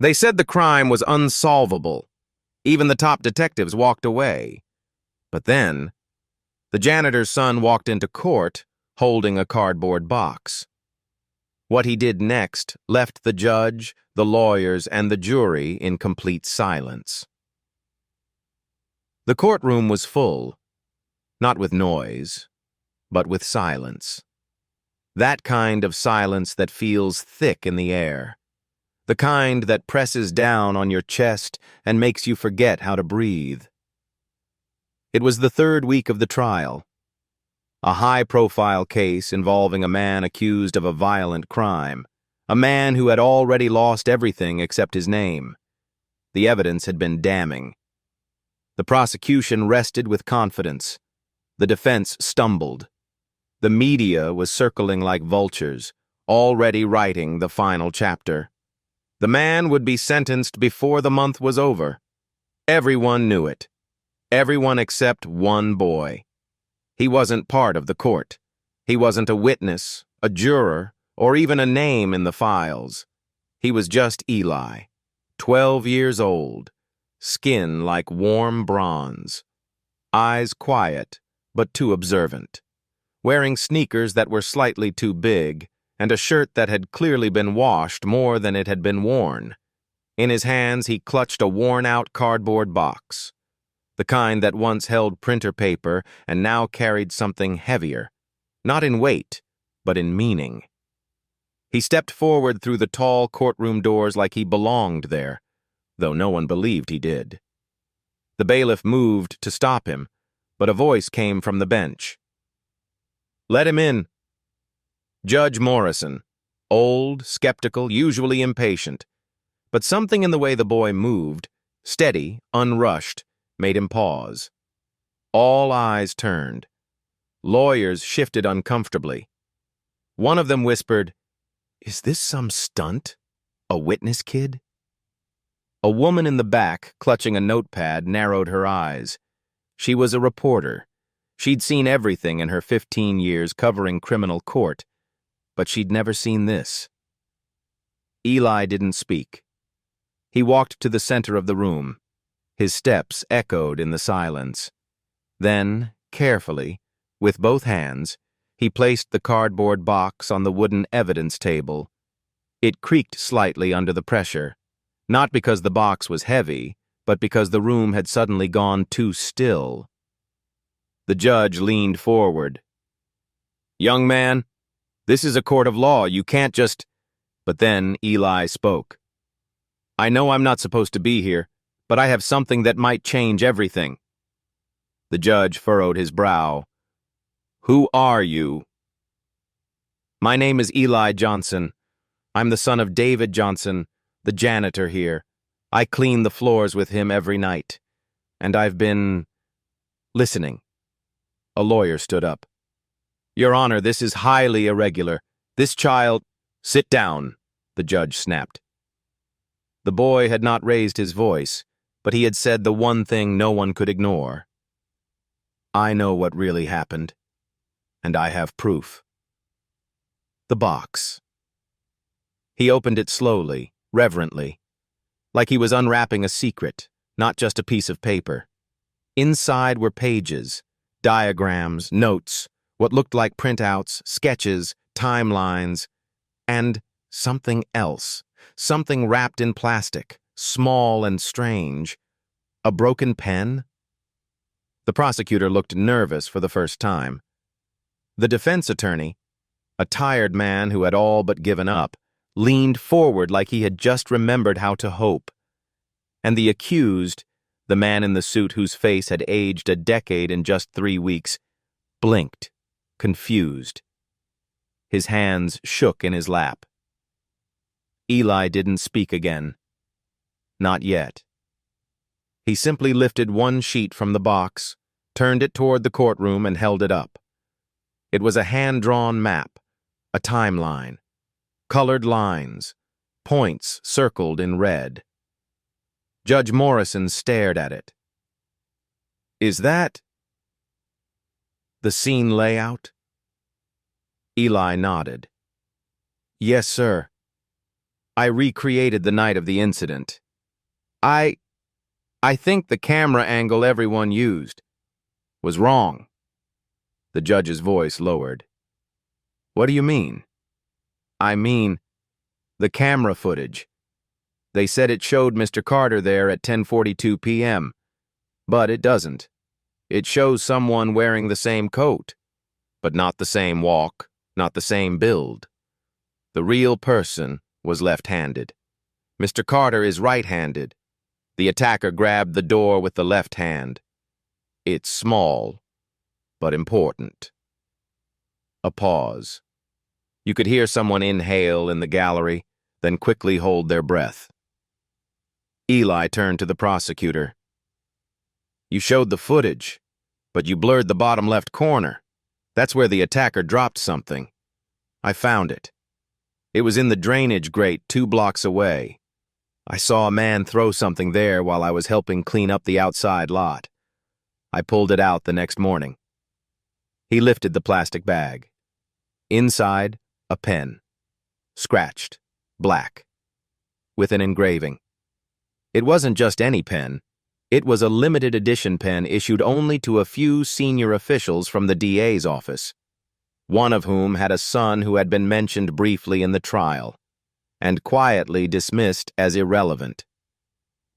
They said the crime was unsolvable. Even the top detectives walked away. But then, the janitor's son walked into court holding a cardboard box. What he did next left the judge, the lawyers, and the jury in complete silence. The courtroom was full, not with noise, but with silence. That kind of silence that feels thick in the air. The kind that presses down on your chest and makes you forget how to breathe. It was the third week of the trial. A high-profile case involving a man accused of a violent crime. A man who had already lost everything except his name. The evidence had been damning. The prosecution rested with confidence. The defense stumbled. The media was circling like vultures, already writing the final chapter. The man would be sentenced before the month was over. Everyone knew it. Everyone except one boy. He wasn't part of the court. He wasn't a witness, a juror, or even a name in the files. He was just Eli, 12 years old, skin like warm bronze, eyes quiet but too observant, wearing sneakers that were slightly too big and a shirt that had clearly been washed more than it had been worn. In his hands he clutched a worn-out cardboard box, the kind that once held printer paper and now carried something heavier, not in weight, but in meaning. He stepped forward through the tall courtroom doors like he belonged there, though no one believed he did. The bailiff moved to stop him, but a voice came from the bench. "Let him in." Judge Morrison, old, skeptical, usually impatient, but something in the way the boy moved, steady, unrushed, made him pause. All eyes turned. Lawyers shifted uncomfortably. One of them whispered, "Is this some stunt? A witness kid?" A woman in the back, clutching a notepad, narrowed her eyes. She was a reporter. She'd seen everything in her 15 years covering criminal court, but she'd never seen this. Eli didn't speak. He walked to the center of the room. His steps echoed in the silence. Then, carefully, with both hands, he placed the cardboard box on the wooden evidence table. It creaked slightly under the pressure, not because the box was heavy, but because the room had suddenly gone too still. The judge leaned forward. "Young man, this is a court of law. You can't just—" But then Eli spoke. "I know I'm not supposed to be here, but I have something that might change everything." The judge furrowed his brow. "Who are you?" "My name is Eli Johnson. I'm the son of David Johnson, the janitor here. I clean the floors with him every night. And I've been listening." A lawyer stood up. "Your Honor, this is highly irregular. This child—" "Sit down," the judge snapped. The boy had not raised his voice, but he had said the one thing no one could ignore. "I know what really happened, and I have proof." The box. He opened it slowly, reverently, like he was unwrapping a secret, not just a piece of paper. Inside were pages, diagrams, notes, what looked like printouts, sketches, timelines, and something else, something wrapped in plastic, small and strange. A broken pen? The prosecutor looked nervous for the first time. The defense attorney, a tired man who had all but given up, leaned forward like he had just remembered how to hope. And the accused, the man in the suit whose face had aged a decade in just 3 weeks, blinked, confused. His hands shook in his lap. Eli didn't speak again. Not yet. He simply lifted one sheet from the box, turned it toward the courtroom, and held it up. It was a hand-drawn map, a timeline, colored lines, points circled in red. Judge Morrison stared at it. "Is that the scene layout?" Eli nodded. "Yes, sir." I recreated the night of the incident. I think the camera angle everyone used was wrong. The judge's voice lowered. What do you mean? I mean, the camera footage. They said it showed Mr. Carter there at 10:42 p.m., but it doesn't. It shows someone wearing the same coat, but not the same walk, not the same build. The real person was left-handed. Mr. Carter is right-handed. The attacker grabbed the door with the left hand. It's small, but important. A pause. You could hear someone inhale in the gallery, then quickly hold their breath. Eli turned to the prosecutor. You showed the footage, but you blurred the bottom left corner. That's where the attacker dropped something. I found it. It was in the drainage grate 2 blocks away. I saw a man throw something there while I was helping clean up the outside lot. I pulled it out the next morning. He lifted the plastic bag. Inside, a pen. Scratched, black, with an engraving. It wasn't just any pen. It was a limited edition pen issued only to a few senior officials from the DA's office, one of whom had a son who had been mentioned briefly in the trial, and quietly dismissed as irrelevant.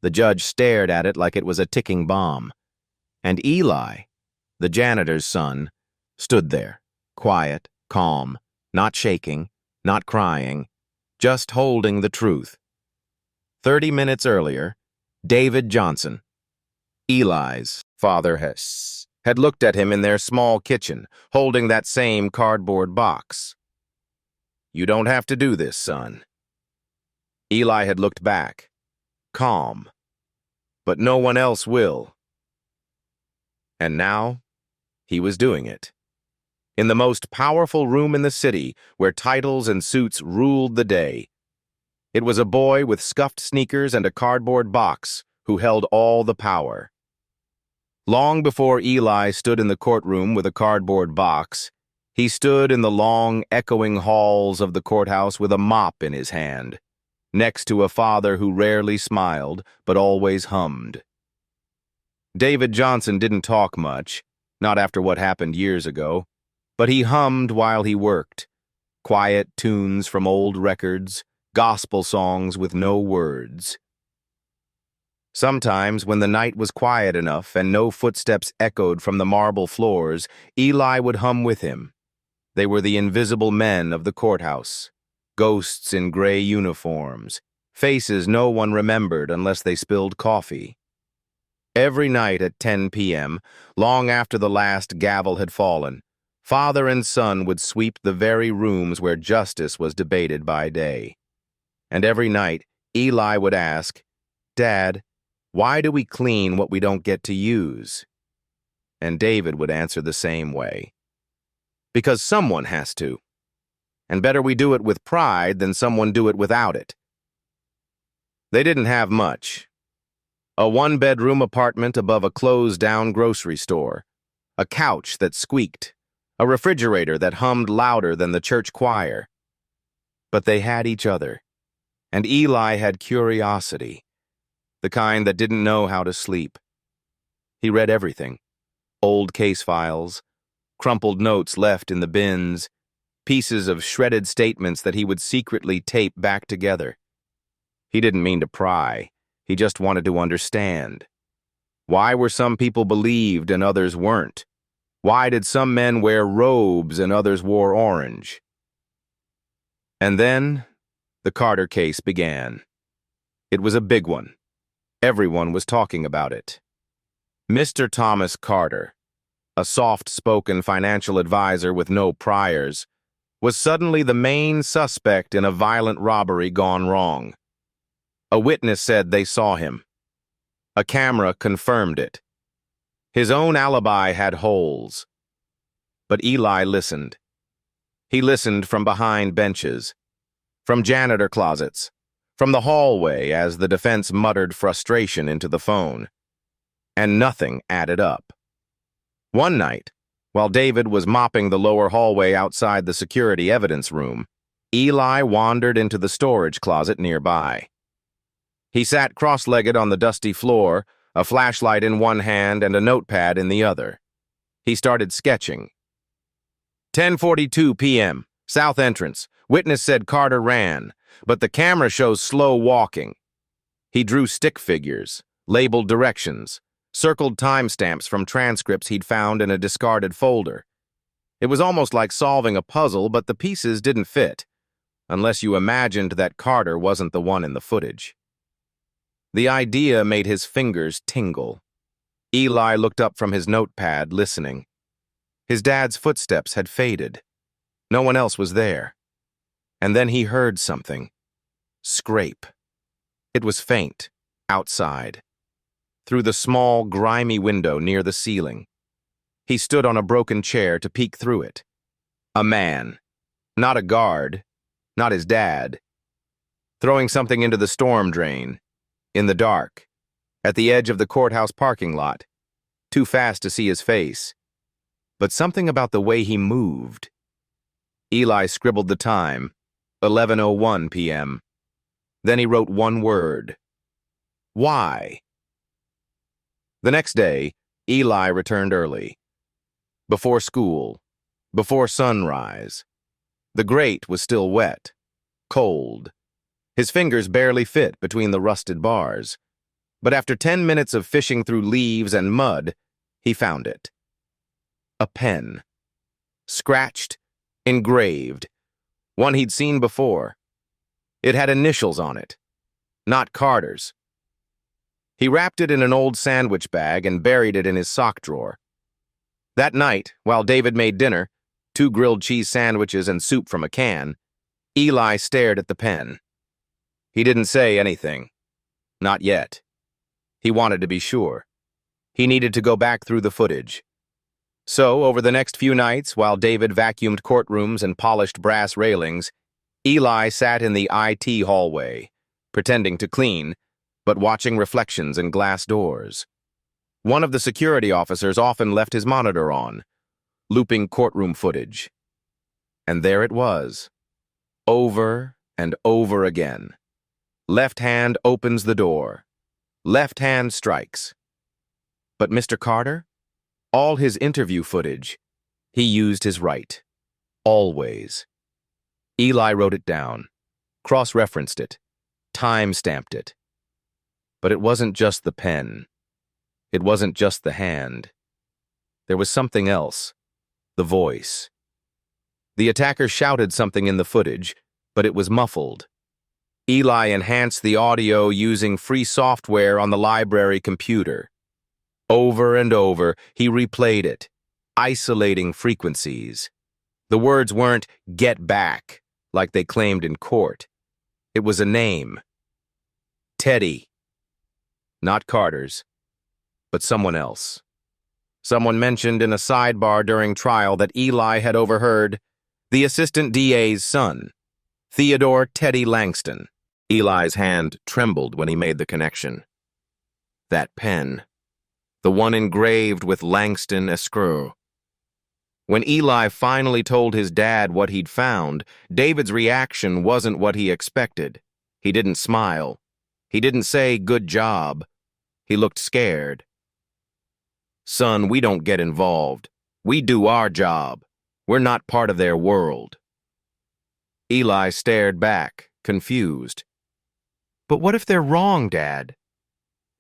The judge stared at it like it was a ticking bomb, and Eli, the janitor's son, stood there, quiet, calm, not shaking, not crying, just holding the truth. 30 minutes earlier, David Johnson, Eli's father, had looked at him in their small kitchen, holding that same cardboard box. You don't have to do this, son. Eli had looked back, calm, but no one else will. And now, he was doing it. In the most powerful room in the city, where titles and suits ruled the day. It was a boy with scuffed sneakers and a cardboard box who held all the power. Long before Eli stood in the courtroom with a cardboard box, he stood in the long, echoing halls of the courthouse with a mop in his hand, next to a father who rarely smiled but always hummed. David Johnson didn't talk much, not after what happened years ago, but he hummed while he worked, quiet tunes from old records, gospel songs with no words. Sometimes, when the night was quiet enough and no footsteps echoed from the marble floors, Eli would hum with him. They were the invisible men of the courthouse, ghosts in gray uniforms, faces no one remembered unless they spilled coffee. Every night at 10 p.m., long after the last gavel had fallen, father and son would sweep the very rooms where justice was debated by day. And every night, Eli would ask, Dad, why do we clean what we don't get to use? And David would answer the same way. Because someone has to. And better we do it with pride than someone do it without it. They didn't have much. A 1-bedroom apartment above a closed-down grocery store, a couch that squeaked, a refrigerator that hummed louder than the church choir. But they had each other, and Eli had curiosity, the kind that didn't know how to sleep. He read everything, old case files, crumpled notes left in the bins, pieces of shredded statements that he would secretly tape back together. He didn't mean to pry, he just wanted to understand. Why were some people believed and others weren't? Why did some men wear robes and others wore orange? And then, the Carter case began. It was a big one. Everyone was talking about it. Mr. Thomas Carter, a soft-spoken financial advisor with no priors, was suddenly the main suspect in a violent robbery gone wrong. A witness said they saw him. A camera confirmed it. His own alibi had holes. But Eli listened. He listened from behind benches, from janitor closets, from the hallway as the defense muttered frustration into the phone. And nothing added up. One night, while David was mopping the lower hallway outside the security evidence room, Eli wandered into the storage closet nearby. He sat cross-legged on the dusty floor, a flashlight in one hand and a notepad in the other. He started sketching. 10:42 p.m., south entrance. Witness said Carter ran, but the camera shows slow walking. He drew stick figures, labeled directions, circled timestamps from transcripts he'd found in a discarded folder. It was almost like solving a puzzle, but the pieces didn't fit, unless you imagined that Carter wasn't the one in the footage. The idea made his fingers tingle. Eli looked up from his notepad, listening. His dad's footsteps had faded. No one else was there. And then he heard something. Scrape. It was faint, outside, through the small, grimy window near the ceiling. He stood on a broken chair to peek through it. A man. Not a guard. Not his dad. Throwing something into the storm drain. In the dark. At the edge of the courthouse parking lot. Too fast to see his face. But something about the way he moved. Eli scribbled the time. 11:01 p.m. Then he wrote one word. Why? The next day, Eli returned early. Before school. Before sunrise. The grate was still wet. Cold. His fingers barely fit between the rusted bars. But after 10 minutes of fishing through leaves and mud, he found it. A pen. Scratched, engraved. One he'd seen before. It had initials on it. Not Carter's. He wrapped it in an old sandwich bag and buried it in his sock drawer. That night, while David made dinner, 2 grilled cheese sandwiches and soup from a can, Eli stared at the pen. He didn't say anything. Not yet. He wanted to be sure. He needed to go back through the footage. So, over the next few nights, while David vacuumed courtrooms and polished brass railings, Eli sat in the IT hallway, pretending to clean, but watching reflections in glass doors. One of the security officers often left his monitor on, looping courtroom footage. And there it was, over and over again. Left hand opens the door. Left hand strikes. But Mr. Carter? All his interview footage, he used his right. Always. Eli wrote it down, cross-referenced it, time-stamped it. But it wasn't just the pen. It wasn't just the hand. There was something else. The voice. The attacker shouted something in the footage, but it was muffled. Eli enhanced the audio using free software on the library computer. Over and over, he replayed it, isolating frequencies. The words weren't "get back," like they claimed in court. It was a name. Teddy. Not Carter's, but someone else. Someone mentioned in a sidebar during trial that Eli had overheard the assistant DA's son, Theodore Teddy Langston. Eli's hand trembled when he made the connection. That pen. The one engraved with Langston Escrew. When Eli finally told his dad what he'd found, David's reaction wasn't what he expected. He didn't smile. He didn't say, "Good job." He looked scared. "Son, we don't get involved. We do our job. We're not part of their world." Eli stared back, confused. "But what if they're wrong, Dad?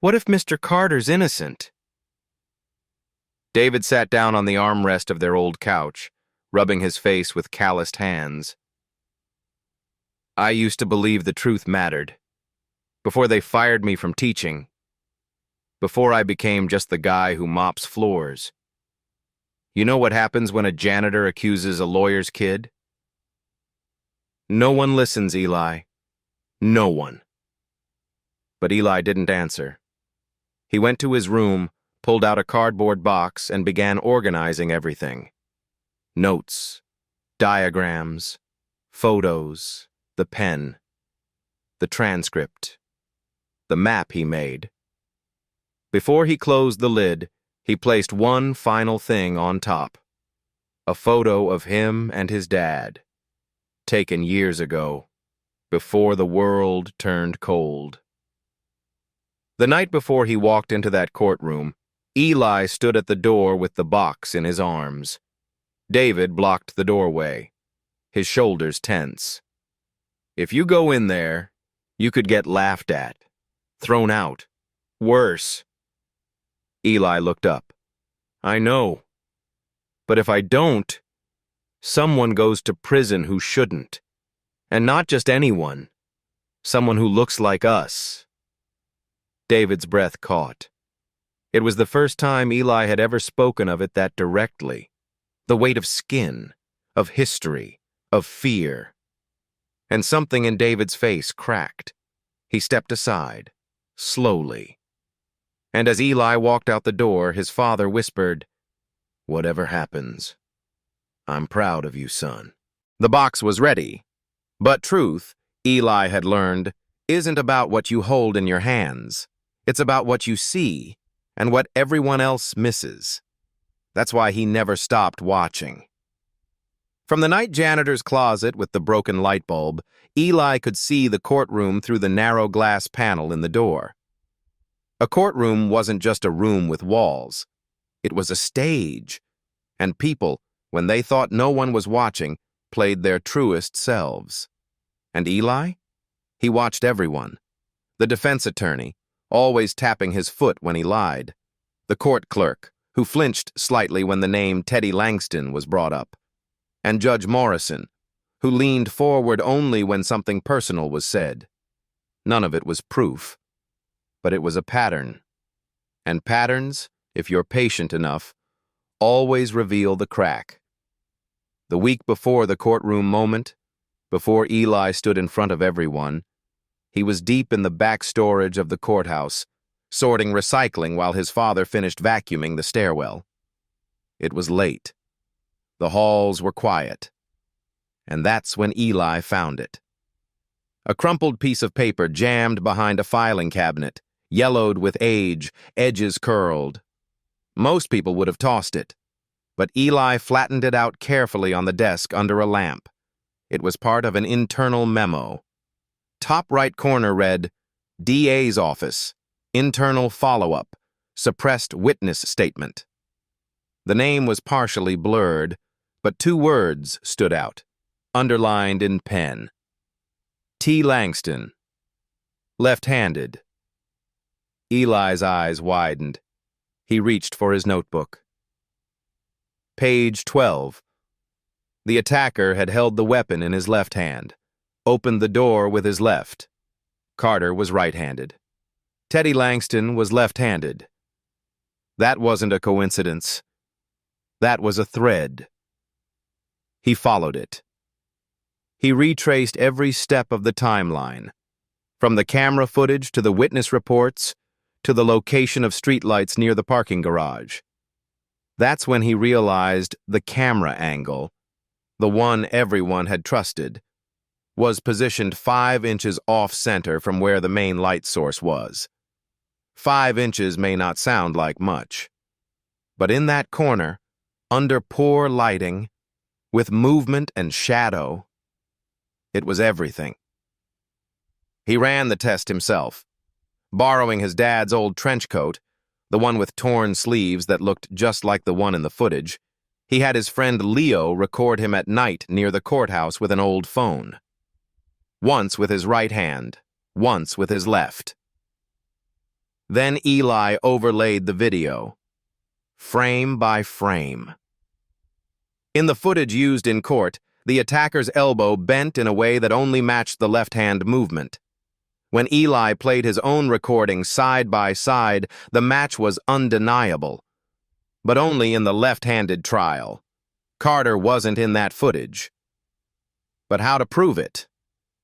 What if Mr. Carter's innocent?" David sat down on the armrest of their old couch, rubbing his face with calloused hands. "I used to believe the truth mattered. Before they fired me from teaching. Before I became just the guy who mops floors. You know what happens when a janitor accuses a lawyer's kid? No one listens, Eli. No one." But Eli didn't answer. He went to his room, pulled out a cardboard box, and began organizing everything. Notes, diagrams, photos, the pen, the transcript, the map he made. Before he closed the lid, he placed one final thing on top. A photo of him and his dad. taken years ago, before the world turned cold. The night before he walked into that courtroom, Eli stood at the door with the box in his arms. David blocked the doorway, his shoulders tense. If you go in there, you could get laughed at, thrown out, worse. Eli looked up. I know. But if I don't, someone goes to prison who shouldn't. And not just anyone. Someone who looks like us. David's breath caught. It was the first time Eli had ever spoken of it that directly. The weight of skin, of history, of fear. And something in David's face cracked. He stepped aside, slowly. And as Eli walked out the door, his father whispered, "Whatever happens, I'm proud of you, son." The box was ready. But truth, Eli had learned, isn't about what you hold in your hands. It's about what you see and what everyone else misses. That's why he never stopped watching. From the night janitor's closet with the broken light bulb, Eli could see the courtroom through the narrow glass panel in the door. A courtroom wasn't just a room with walls. It was a stage, and people, when they thought no one was watching, played their truest selves. And Eli? He watched everyone. The defense attorney, always tapping his foot when he lied. The court clerk, who flinched slightly when the name Teddy Langston was brought up. And Judge Morrison, who leaned forward only when something personal was said. None of it was proof, but it was a pattern. And patterns, if you're patient enough, always reveal the crack. The week before the courtroom moment, before Eli stood in front of everyone, he was deep in the back storage of the courthouse, sorting recycling while his father finished vacuuming the stairwell. It was late. The halls were quiet. And that's when Eli found it. A crumpled piece of paper jammed behind a filing cabinet, yellowed with age, edges curled. Most people would have tossed it, but Eli flattened it out carefully on the desk under a lamp. It was part of an internal memo. Top right corner read, DA's office, internal follow-up, suppressed witness statement. The name was partially blurred, but two words stood out, underlined in pen. T. Langston. Left-handed. Eli's eyes widened. He reached for his notebook. Page 12. The attacker had held the weapon in his left hand, opened the door with his left. Carter was right-handed. Teddy Langston was left-handed. That wasn't a coincidence. That was a thread. He followed it. He retraced every step of the timeline, from the camera footage to the witness reports to the location of streetlights near the parking garage. That's when he realized the camera angle, the one everyone had trusted, was positioned 5 inches off-center from where the main light source was. 5 inches may not sound like much, but in that corner, under poor lighting, with movement and shadow, it was everything. He ran the test himself, borrowing his dad's old trench coat, the one with torn sleeves that looked just like the one in the footage. He had his friend Leo record him at night near the courthouse with an old phone. Once with his right hand, once with his left. Then Eli overlaid the video, frame by frame. In the footage used in court, the attacker's elbow bent in a way that only matched the left-hand movement. When Eli played his own recording side by side, the match was undeniable. But only in the left-handed trial. Carter wasn't in that footage. But how to prove it?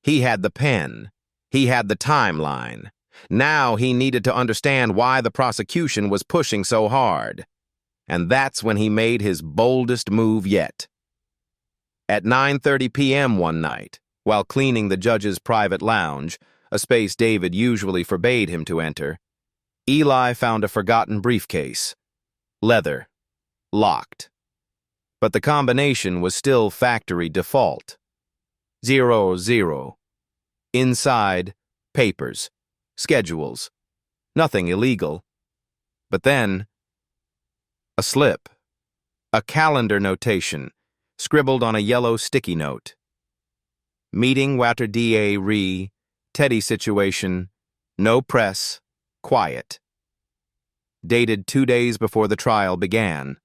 He had the pen. He had the timeline. Now he needed to understand why the prosecution was pushing so hard. And that's when he made his boldest move yet. At 9:30 p.m. one night, while cleaning the judge's private lounge, a space David usually forbade him to enter, Eli found a forgotten briefcase. Leather. Locked. But the combination was still factory default. 000. Inside, papers, schedules, nothing illegal. But then, a slip, a calendar notation, scribbled on a yellow sticky note. Meeting water DA re, Teddy situation, no press, quiet. Dated 2 days before the trial began.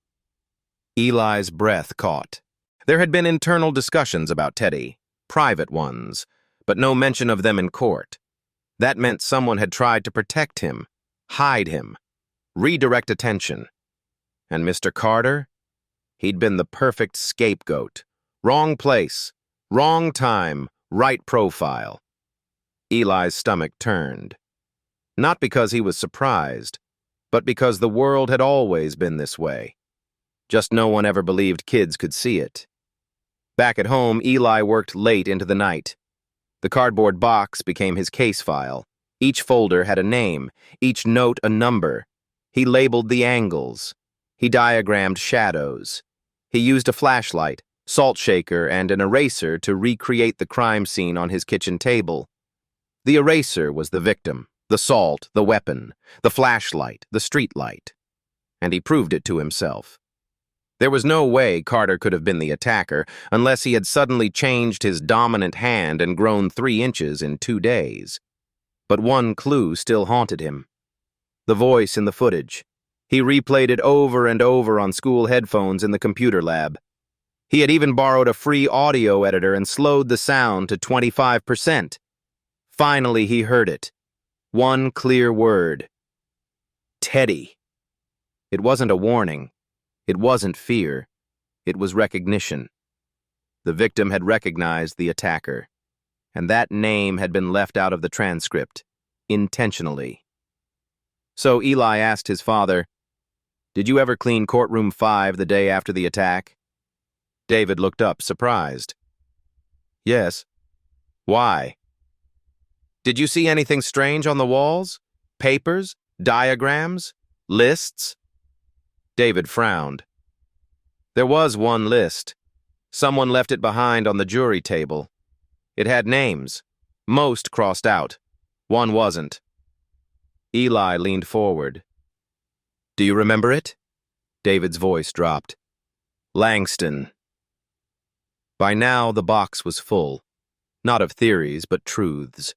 Eli's breath caught. There had been internal discussions about Teddy, private ones, but no mention of them in court. That meant someone had tried to protect him, hide him, redirect attention. And Mr. Carter? He'd been the perfect scapegoat. Wrong place, wrong time, right profile. Eli's stomach turned. Not because he was surprised, but because the world had always been this way. Just no one ever believed kids could see it. Back at home, Eli worked late into the night. The cardboard box became his case file. Each folder had a name, each note a number. He labeled the angles. He diagrammed shadows. He used a flashlight, salt shaker, and an eraser to recreate the crime scene on his kitchen table. The eraser was the victim, the salt, the weapon, the flashlight, the streetlight. And he proved it to himself. There was no way Carter could have been the attacker unless he had suddenly changed his dominant hand and grown 3 inches in 2 days. But one clue still haunted him. The voice in the footage. He replayed it over and over on school headphones in the computer lab. He had even borrowed a free audio editor and slowed the sound to 25%. Finally, he heard it. One clear word. Teddy. It wasn't a warning. It wasn't fear. It was recognition. The victim had recognized the attacker, and that name had been left out of the transcript, intentionally. So Eli asked his father, "Did you ever clean Courtroom 5 the day after the attack?" David looked up, surprised. "Yes." "Why?" "Did you see anything strange on the walls? Papers? Diagrams? Lists?" David frowned. There was one list. Someone left it behind on the jury table. It had names, most crossed out. One wasn't. Eli leaned forward. "Do you remember it?" David's voice dropped. "Langston." By now, the box was full. Not of theories, but truths.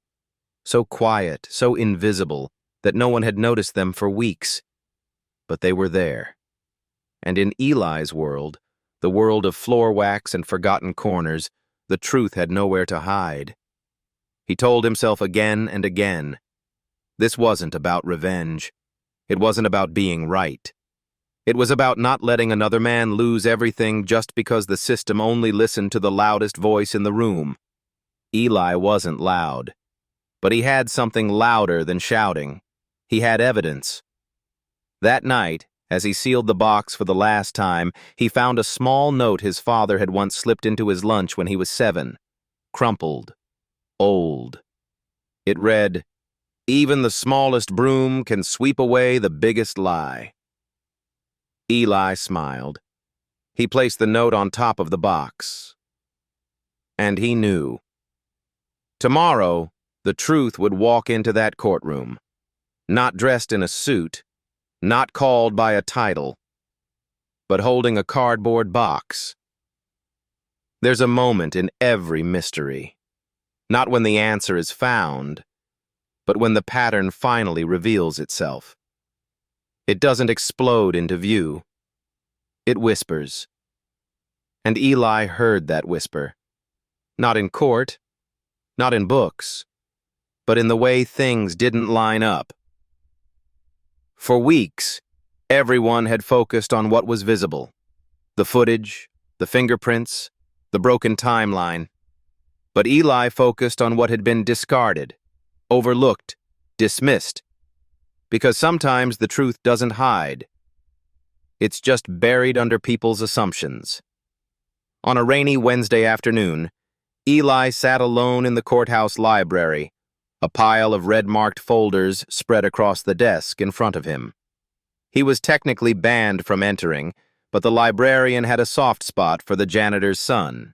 So quiet, so invisible, that no one had noticed them for weeks. But they were there. And in Eli's world, the world of floor wax and forgotten corners, the truth had nowhere to hide. He told himself again and again, this wasn't about revenge. It wasn't about being right. It was about not letting another man lose everything just because the system only listened to the loudest voice in the room. Eli wasn't loud, but he had something louder than shouting. He had evidence. That night, as he sealed the box for the last time, he found a small note his father had once slipped into his lunch when he was 7. Crumpled. Old. It read, "Even the smallest broom can sweep away the biggest lie." Eli smiled. He placed the note on top of the box. And he knew. Tomorrow, the truth would walk into that courtroom. Not dressed in a suit, not called by a title, but holding a cardboard box. There's a moment in every mystery. Not when the answer is found, but when the pattern finally reveals itself. It doesn't explode into view. It whispers. And Eli heard that whisper. Not in court, not in books, but in the way things didn't line up. For weeks, everyone had focused on what was visible. The footage, the fingerprints, the broken timeline. But Eli focused on what had been discarded, overlooked, dismissed. Because sometimes the truth doesn't hide. It's just buried under people's assumptions. On a rainy Wednesday afternoon, Eli sat alone in the courthouse library, a pile of red-marked folders spread across the desk in front of him. He was technically banned from entering, but the librarian had a soft spot for the janitor's son.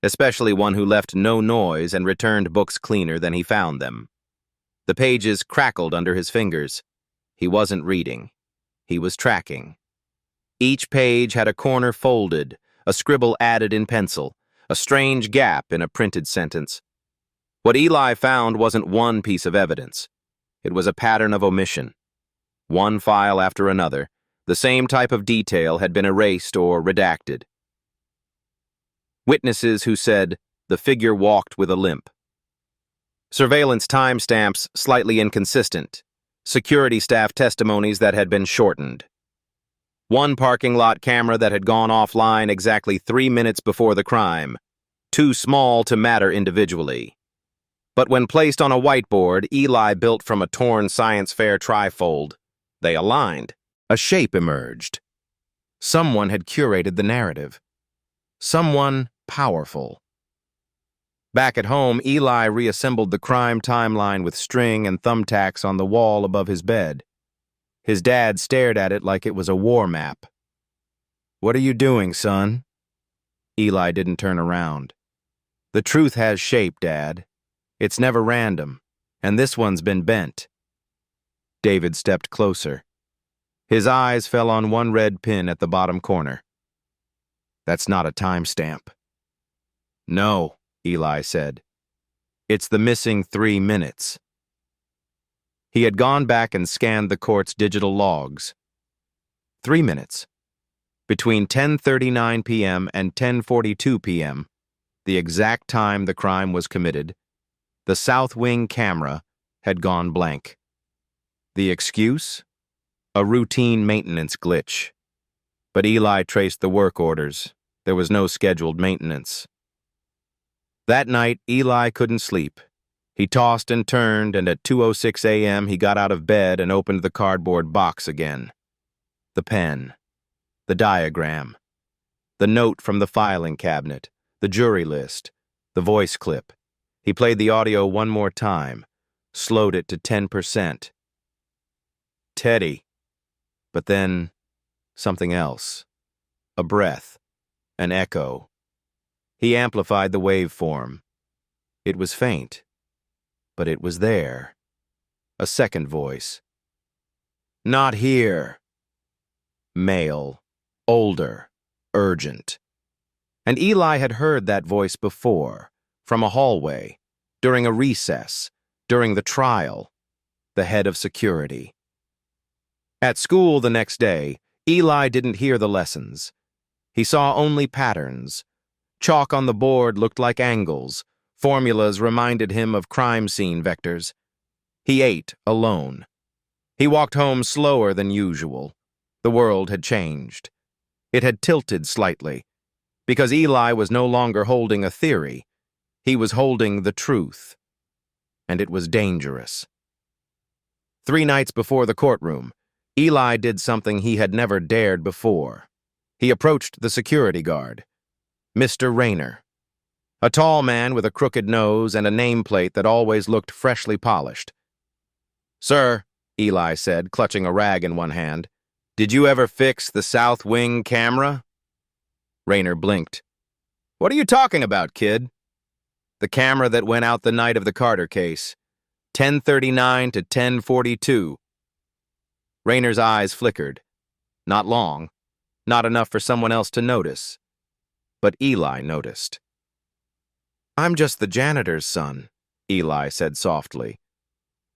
especially one who left no noise and returned books cleaner than he found them. The pages crackled under his fingers. He wasn't reading. He was tracking. Each page had a corner folded, a scribble added in pencil, a strange gap in a printed sentence. What Eli found wasn't one piece of evidence. It was a pattern of omission. One file after another, the same type of detail had been erased or redacted. Witnesses who said the figure walked with a limp. Surveillance timestamps slightly inconsistent. Security staff testimonies that had been shortened. One parking lot camera that had gone offline exactly 3 minutes before the crime, too small to matter individually. But when placed on a whiteboard Eli built from a torn science fair trifold, they aligned. A shape emerged. Someone had curated the narrative. Someone powerful. Back at home, Eli reassembled the crime timeline with string and thumbtacks on the wall above his bed. His dad stared at it like it was a war map. "What are you doing, son?" Eli didn't turn around. "The truth has shape, Dad. It's never random, and this one's been bent." David stepped closer. His eyes fell on one red pin at the bottom corner. "That's not a timestamp." "No," Eli said. "It's the missing 3 minutes." He had gone back and scanned the court's digital logs. 3 minutes. Between 10:39 p.m. and 10:42 p.m., the exact time the crime was committed, the South Wing camera had gone blank. The excuse? A routine maintenance glitch. But Eli traced the work orders. There was no scheduled maintenance. That night, Eli couldn't sleep. He tossed and turned, and at 2:06 a.m. he got out of bed and opened the cardboard box again. The pen. The diagram. The note from the filing cabinet. The jury list. The voice clip. He played the audio one more time, slowed it to 10%. Teddy. But then, something else. A breath. An echo. He amplified the waveform. It was faint, but it was there. A second voice. "Not here." Male. Older. Urgent. And Eli had heard that voice before, from a hallway, during a recess, during the trial, the head of security. At school the next day, Eli didn't hear the lessons. He saw only patterns. Chalk on the board looked like angles. Formulas reminded him of crime scene vectors. He ate alone. He walked home slower than usual. The world had changed. It had tilted slightly, because Eli was no longer holding a theory. He was holding the truth. And it was dangerous. 3 nights before the courtroom, Eli did something he had never dared before. He approached the security guard, Mr. Rayner, a tall man with a crooked nose and a nameplate that always looked freshly polished. "Sir," Eli said, clutching a rag in one hand, "did you ever fix the South Wing camera?" Rayner blinked. "What are you talking about, kid?" "The camera that went out the night of the Carter case, 10:39 to 10:42. Rayner's eyes flickered. Not long. Not enough for someone else to notice. But Eli noticed. "I'm just the janitor's son," Eli said softly.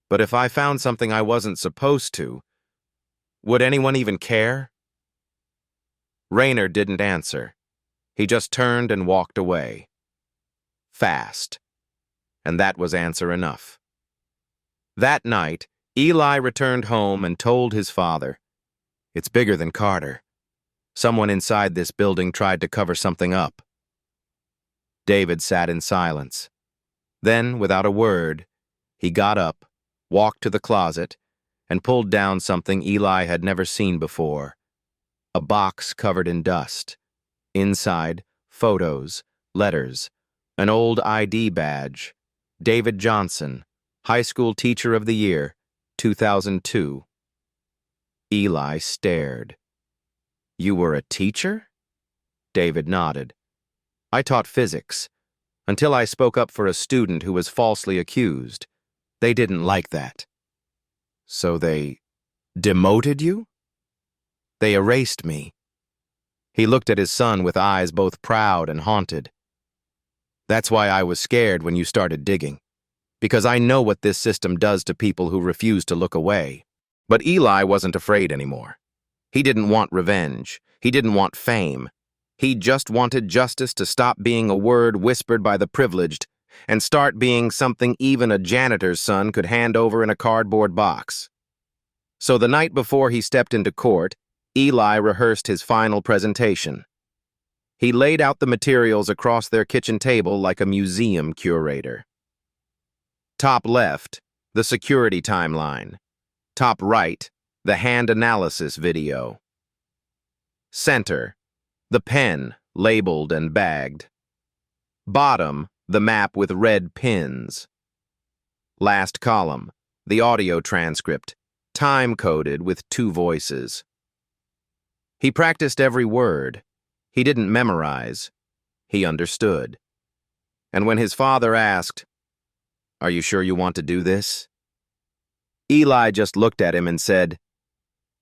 "But if I found something I wasn't supposed to, would anyone even care?" Rayner didn't answer. He just turned and walked away. Fast. And that was answer enough. That night, Eli returned home and told his father, "It's bigger than Carter. Someone inside this building tried to cover something up." David sat in silence. Then, without a word, he got up, walked to the closet, and pulled down something Eli had never seen before. A box covered in dust. Inside, photos, letters, an old ID badge. David Johnson, High School Teacher of the Year, 2002. Eli stared. "You were a teacher?" David nodded. "I taught physics, until I spoke up for a student who was falsely accused. They didn't like that. So they demoted you? They erased me. He looked at his son with eyes both proud and haunted. That's why I was scared when you started digging, because I know what this system does to people who refuse to look away. But Eli wasn't afraid anymore. He didn't want revenge. He didn't want fame. He just wanted justice to stop being a word whispered by the privileged and start being something even a janitor's son could hand over in a cardboard box. So the night before he stepped into court, Eli rehearsed his final presentation. He laid out the materials across their kitchen table like a museum curator. Top left, the security timeline. Top right, the hand analysis video. Center, the pen, labeled and bagged. Bottom, the map with red pins. Last column, the audio transcript, time-coded with 2 voices. He practiced every word. He didn't memorize. He understood. And when his father asked, "Are you sure you want to do this?" Eli just looked at him and said,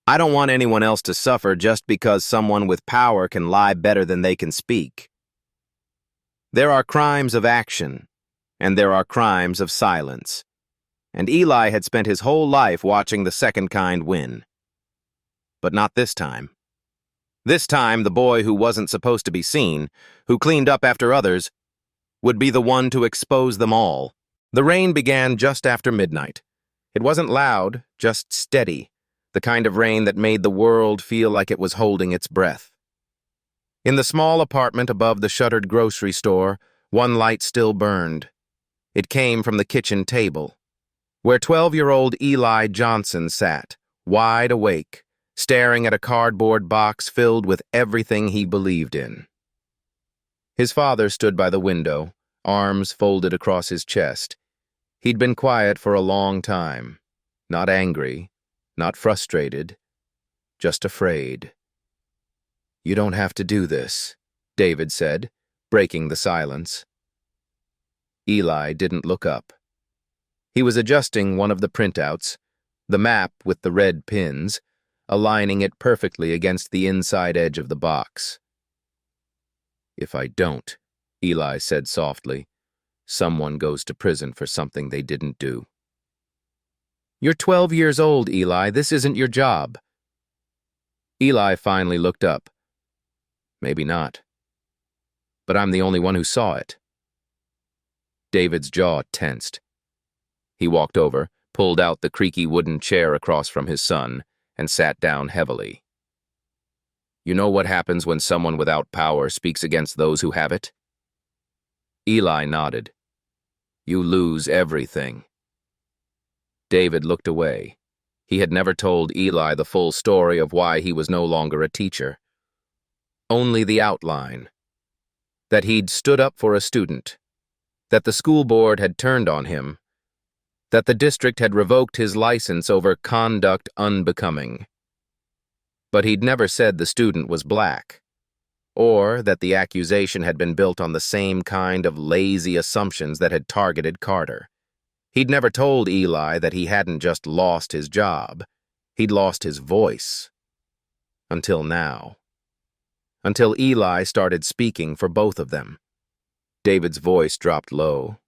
"I don't want anyone else to suffer just because someone with power can lie better than they can speak." There are crimes of action, and there are crimes of silence. And Eli had spent his whole life watching the second kind win. But not this time. This time, the boy who wasn't supposed to be seen, who cleaned up after others, would be the one to expose them all. The rain began just after midnight. It wasn't loud, just steady, the kind of rain that made the world feel like it was holding its breath. In the small apartment above the shuttered grocery store, one light still burned. It came from the kitchen table, where 12-year-old Eli Johnson sat, wide awake, staring at a cardboard box filled with everything he believed in. His father stood by the window, arms folded across his chest. He'd been quiet for a long time, not angry, not frustrated, just afraid. "You don't have to do this," David said, breaking the silence. Eli didn't look up. He was adjusting one of the printouts, the map with the red pins, aligning it perfectly against the inside edge of the box. "If I don't," Eli said softly, "someone goes to prison for something they didn't do." "You're 12 years old, Eli. This isn't your job." Eli finally looked up. "Maybe not. But I'm the only one who saw it." David's jaw tensed. He walked over, pulled out the creaky wooden chair across from his son, and sat down heavily. "You know what happens when someone without power speaks against those who have it?" Eli nodded. "You lose everything." David looked away. He had never told Eli the full story of why he was no longer a teacher. Only the outline. That he'd stood up for a student. That the school board had turned on him. That the district had revoked his license over conduct unbecoming. But he'd never said the student was black, or that the accusation had been built on the same kind of lazy assumptions that had targeted Carter. He'd never told Eli that he hadn't just lost his job, he'd lost his voice. Until now. Until Eli started speaking for both of them. David's voice dropped low.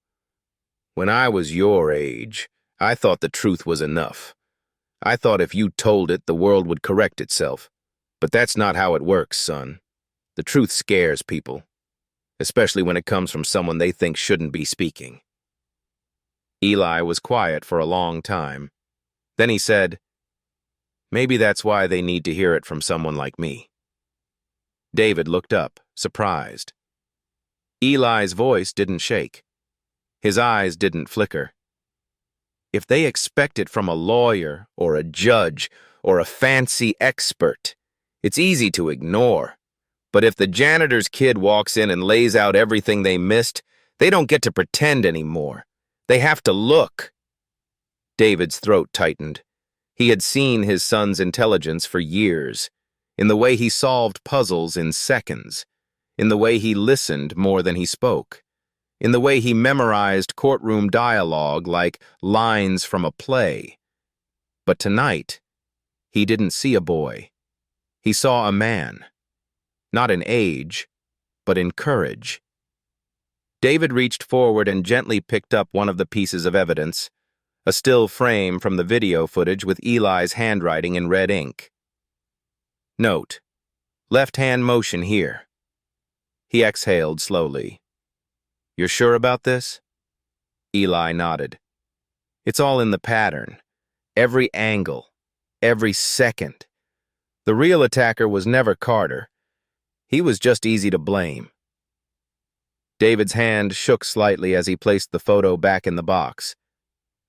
"When I was your age, I thought the truth was enough. I thought if you told it, the world would correct itself. But that's not how it works, son. The truth scares people, especially when it comes from someone they think shouldn't be speaking." Eli was quiet for a long time. Then he said, "Maybe that's why they need to hear it from someone like me." David looked up, surprised. Eli's voice didn't shake. His eyes didn't flicker. If they expect it from a lawyer or a judge or a fancy expert, it's easy to ignore. But if the janitor's kid walks in and lays out everything they missed, they don't get to pretend anymore. They have to look. David's throat tightened. He had seen his son's intelligence for years, in the way he solved puzzles in seconds, in the way he listened more than he spoke. in the way he memorized courtroom dialogue like lines from a play. But tonight, he didn't see a boy. He saw a man, not in age, but in courage. David reached forward and gently picked up one of the pieces of evidence, a still frame from the video footage with Eli's handwriting in red ink. Note: left-hand motion here. He exhaled slowly. You're sure about this? Eli nodded. It's all in the pattern. Every angle. Every second. The real attacker was never Carter. He was just easy to blame. David's hand shook slightly as he placed the photo back in the box.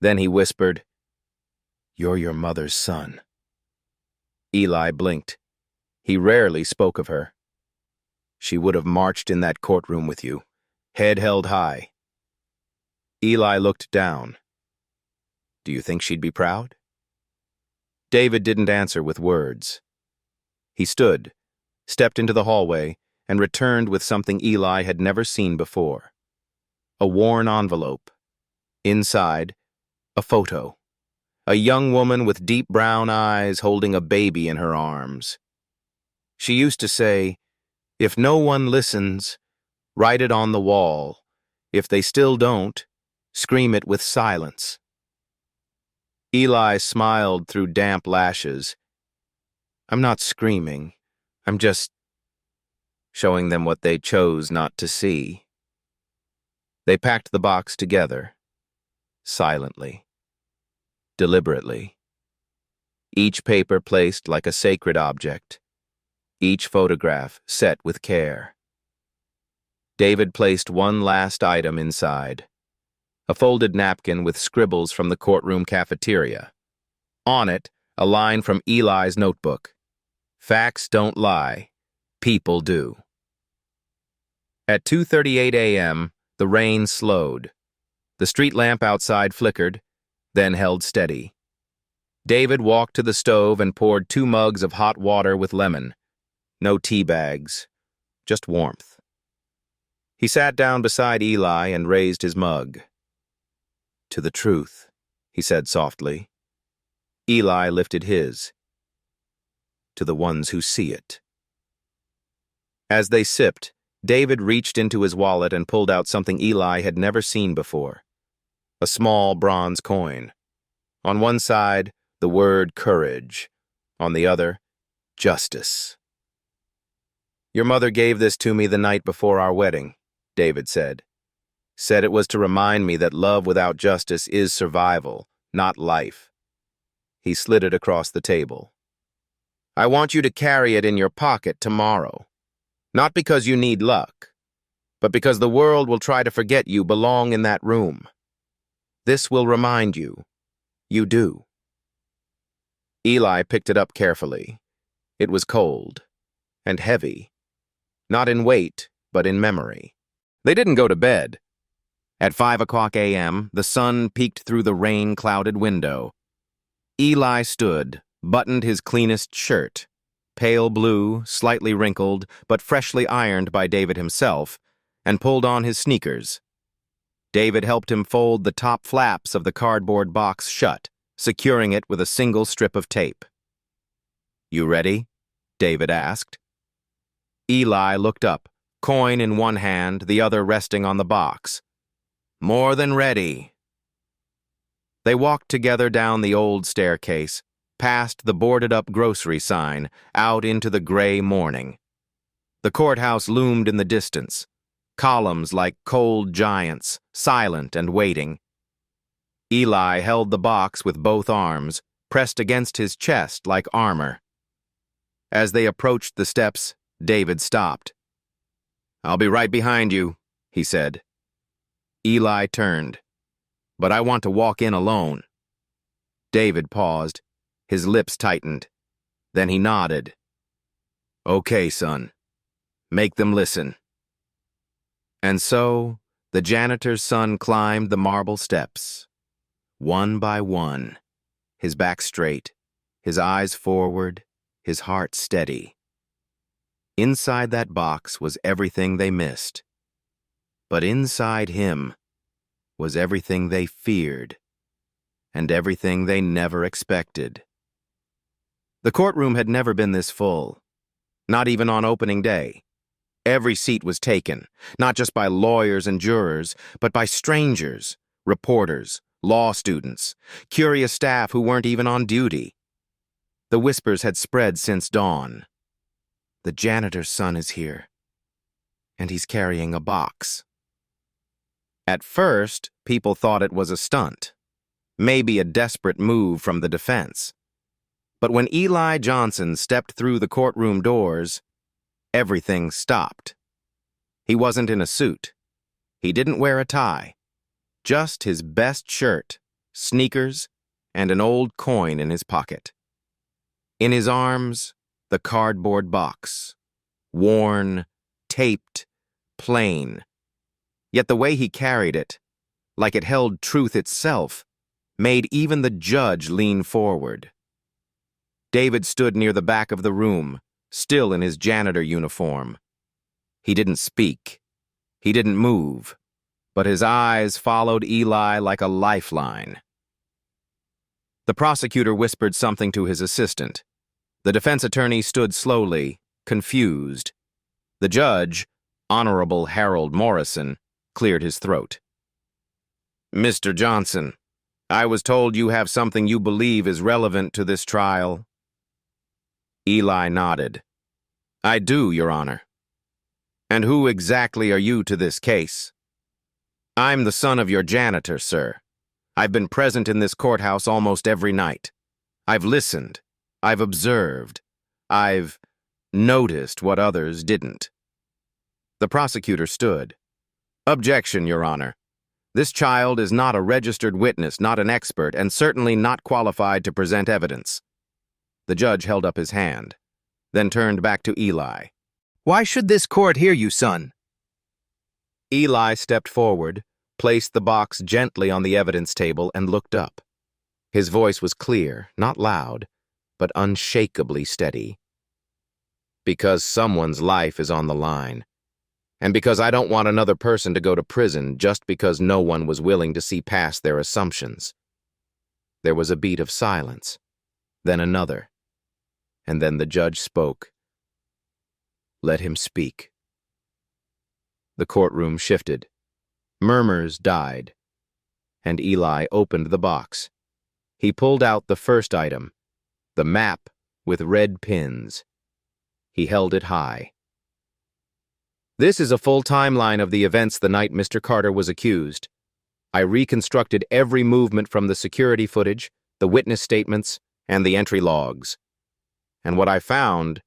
Then he whispered, "You're your mother's son." Eli blinked. He rarely spoke of her. She would have marched in that courtroom with you, head held high. Eli looked down. Do you think she'd be proud? David didn't answer with words. He stood, stepped into the hallway, and returned with something Eli had never seen before. A worn envelope. Inside, a photo. A young woman with deep brown eyes holding a baby in her arms. She used to say, "If no one listens, write it on the wall. If they still don't, scream it with silence." Eli smiled through damp lashes. "I'm not screaming. I'm just showing them what they chose not to see." They packed the box together, silently, deliberately. Each paper placed like a sacred object, each photograph set with care. David placed one last item inside, a folded napkin with scribbles from the courtroom cafeteria. On it, a line from Eli's notebook. "Facts don't lie, people do." At 2:38 a.m., the rain slowed. The street lamp outside flickered, then held steady. David walked to the stove and poured 2 mugs of hot water with lemon. No tea bags, just warmth. He sat down beside Eli and raised his mug. "To the truth," he said softly. Eli lifted his. "To the ones who see it." As they sipped, David reached into his wallet and pulled out something Eli had never seen before. A small bronze coin. On one side, the word courage. On the other, justice. "Your mother gave this to me the night before our wedding," David said. "Said it was to remind me that love without justice is survival, not life." He slid it across the table. "I want you to carry it in your pocket tomorrow. Not because you need luck, but because the world will try to forget you belong in that room. This will remind you. You do." Eli picked it up carefully. It was cold and heavy, not in weight, but in memory. They didn't go to bed. At 5 a.m., the sun peeked through the rain-clouded window. Eli stood, buttoned his cleanest shirt, pale blue, slightly wrinkled, but freshly ironed by David himself, and pulled on his sneakers. David helped him fold the top flaps of the cardboard box shut, securing it with a single strip of tape. "You ready?" David asked. Eli looked up, coin in one hand, the other resting on the box. "More than ready." They walked together down the old staircase, past the boarded-up grocery sign, out into the gray morning. The courthouse loomed in the distance, columns like cold giants, silent and waiting. Eli held the box with both arms, pressed against his chest like armor. As they approached the steps, David stopped. "I'll be right behind you," he said. Eli turned. "But I want to walk in alone." David paused. His lips tightened. Then he nodded. "Okay, son. Make them listen." And so, the janitor's son climbed the marble steps. One by one, his back straight, his eyes forward, his heart steady. Inside that box was everything they missed. But inside him was everything they feared and everything they never expected. The courtroom had never been this full, not even on opening day. Every seat was taken, not just by lawyers and jurors, but by strangers, reporters, law students, curious staff who weren't even on duty. The whispers had spread since dawn. The janitor's son is here, and he's carrying a box. At first, people thought it was a stunt, maybe a desperate move from the defense. But when Eli Johnson stepped through the courtroom doors, everything stopped. He wasn't in a suit. He didn't wear a tie. Just his best shirt, sneakers, and an old coin in his pocket. In his arms, the cardboard box. Worn, taped, plain. Yet the way he carried it, like it held truth itself, made even the judge lean forward. David stood near the back of the room, still in his janitor uniform. He didn't speak. He didn't move, but his eyes followed Eli like a lifeline. The prosecutor whispered something to his assistant. The defense attorney stood slowly, confused. The judge, Honorable Harold Morrison, cleared his throat. "Mr. Johnson, I was told you have something you believe is relevant to this trial." Eli nodded. "I do, Your Honor." "And who exactly are you to this case?" "I'm the son of your janitor, sir. I've been present in this courthouse almost every night. I've listened. I've observed. I've noticed what others didn't." The prosecutor stood. "Objection, Your Honor. This child is not a registered witness, not an expert, and certainly not qualified to present evidence." The judge held up his hand, then turned back to Eli. "Why should this court hear you, son?" Eli stepped forward, placed the box gently on the evidence table, and looked up. His voice was clear, not loud, but unshakably steady. "Because someone's life is on the line, and because I don't want another person to go to prison just because no one was willing to see past their assumptions." There was a beat of silence, then another, and then the judge spoke. "Let him speak." The courtroom shifted. Murmurs died, and Eli opened the box. He pulled out the first item, the map with red pins. He held it high. "This is a full timeline of the events the night Mr. Carter was accused. I reconstructed every movement from the security footage, the witness statements, and the entry logs. And what I found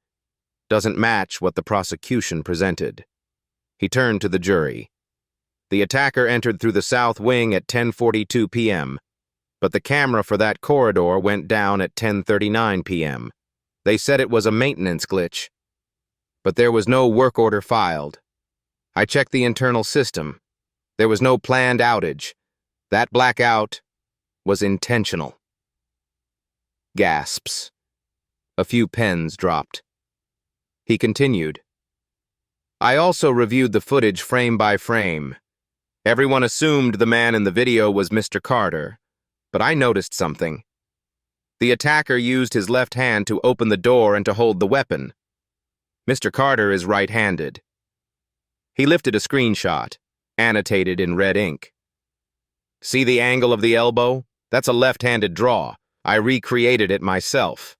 doesn't match what the prosecution presented." He turned to the jury. "The attacker entered through the south wing at 10:42 p.m., but the camera for that corridor went down at 10:39 p.m. They said it was a maintenance glitch, but there was no work order filed. I checked the internal system. There was no planned outage. That blackout was intentional." Gasps. A few pens dropped. He continued. "I also reviewed the footage frame by frame. Everyone assumed the man in the video was Mr. Carter, but I noticed something. The attacker used his left hand to open the door and to hold the weapon. Mr. Carter is right-handed." He lifted a screenshot, annotated in red ink. "See the angle of the elbow? That's a left-handed draw. I recreated it myself."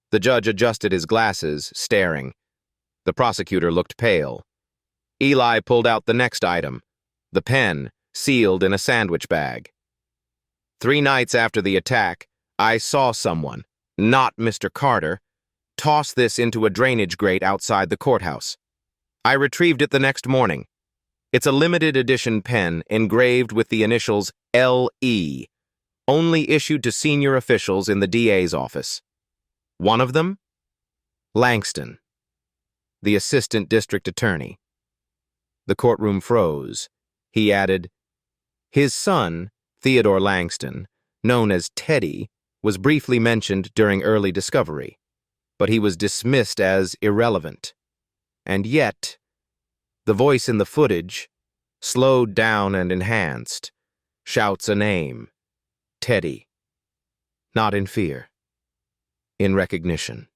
The judge adjusted his glasses, staring. The prosecutor looked pale. Eli pulled out the next item, the pen, sealed in a sandwich bag. "3 nights after the attack, I saw someone, not Mr. Carter, toss this into a drainage grate outside the courthouse. I retrieved it the next morning. It's a limited edition pen engraved with the initials L.E., only issued to senior officials in the DA's office. One of them? Langston, the assistant district attorney." The courtroom froze. He added, "His son, Theodore Langston, known as Teddy, was briefly mentioned during early discovery, but he was dismissed as irrelevant. And yet, the voice in the footage, slowed down and enhanced, shouts a name, Teddy. Not in fear, in recognition.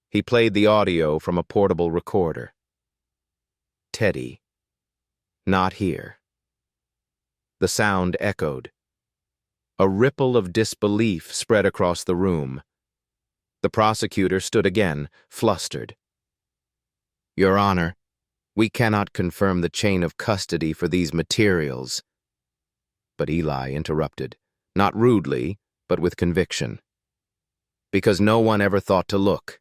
He played the audio from a portable recorder. Teddy. Not here. The sound echoed. A ripple of disbelief spread across the room. The prosecutor stood again, flustered. Your Honor, we cannot confirm the chain of custody for these materials. But Eli interrupted, not rudely, but with conviction. Because no one ever thought to look.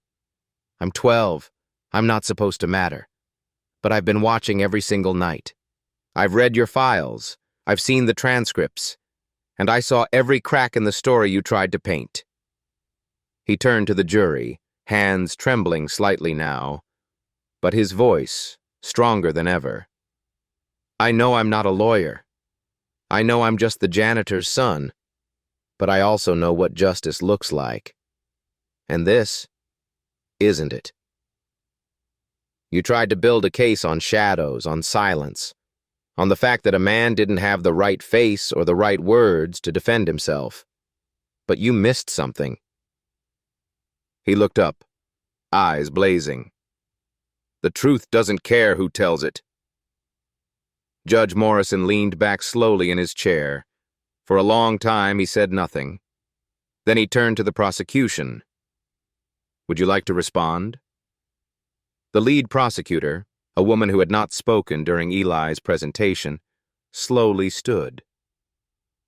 I'm 12. I'm not supposed to matter. But I've been watching every single night. I've read your files. I've seen the transcripts. And I saw every crack in the story you tried to paint. He turned to the jury, hands trembling slightly now, but his voice stronger than ever. I know I'm not a lawyer. I know I'm just the janitor's son, but I also know what justice looks like. And this isn't it. You tried to build a case on shadows, on silence, on the fact that a man didn't have the right face or the right words to defend himself. But you missed something. He looked up, eyes blazing. The truth doesn't care who tells it. Judge Morrison leaned back slowly in his chair. For a long time he said nothing. Then he turned to the prosecution. Would you like to respond? The lead prosecutor, a woman who had not spoken during Eli's presentation, slowly stood.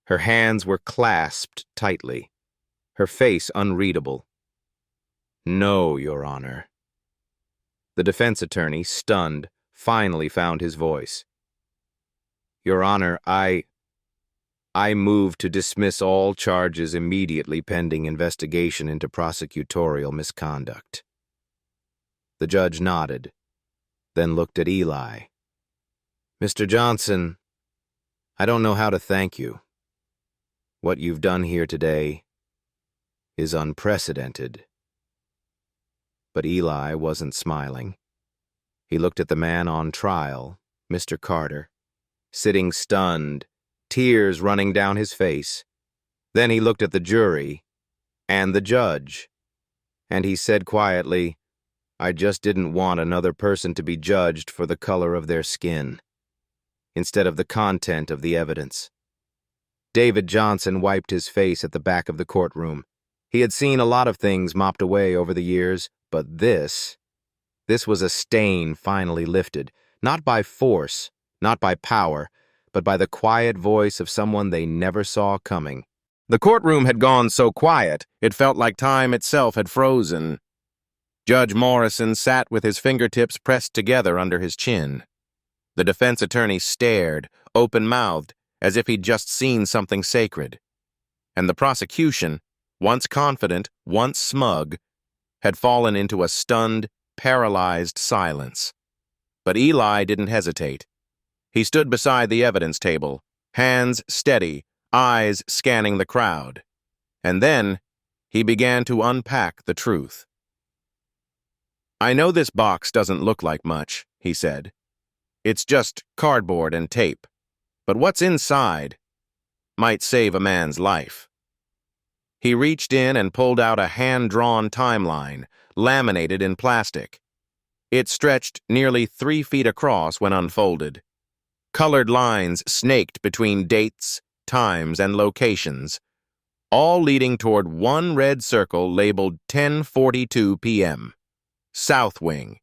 Her hands were clasped tightly, her face unreadable. No, Your Honor. The defense attorney, stunned, finally found his voice. Your Honor, I move to dismiss all charges immediately pending investigation into prosecutorial misconduct. The judge nodded, then looked at Eli. Mr. Johnson, I don't know how to thank you. What you've done here today is unprecedented. But Eli wasn't smiling. He looked at the man on trial, Mr. Carter, sitting stunned, tears running down his face. Then he looked at the jury and the judge, and he said quietly, I just didn't want another person to be judged for the color of their skin, instead of the content of the evidence. David Johnson wiped his face at the back of the courtroom. He had seen a lot of things mopped away over the years, but this was a stain finally lifted, not by force, not by power, but by the quiet voice of someone they never saw coming. The courtroom had gone so quiet, it felt like time itself had frozen. Judge Morrison sat with his fingertips pressed together under his chin. The defense attorney stared, open-mouthed, as if he'd just seen something sacred. And the prosecution, once confident, once smug, had fallen into a stunned, paralyzed silence. But Eli didn't hesitate. He stood beside the evidence table, hands steady, eyes scanning the crowd. And then he began to unpack the truth. I know this box doesn't look like much, he said. It's just cardboard and tape. But what's inside might save a man's life. He reached in and pulled out a hand-drawn timeline, laminated in plastic. It stretched nearly 3 feet across when unfolded. Colored lines snaked between dates, times, and locations, all leading toward one red circle labeled 10:42 p.m. South Wing.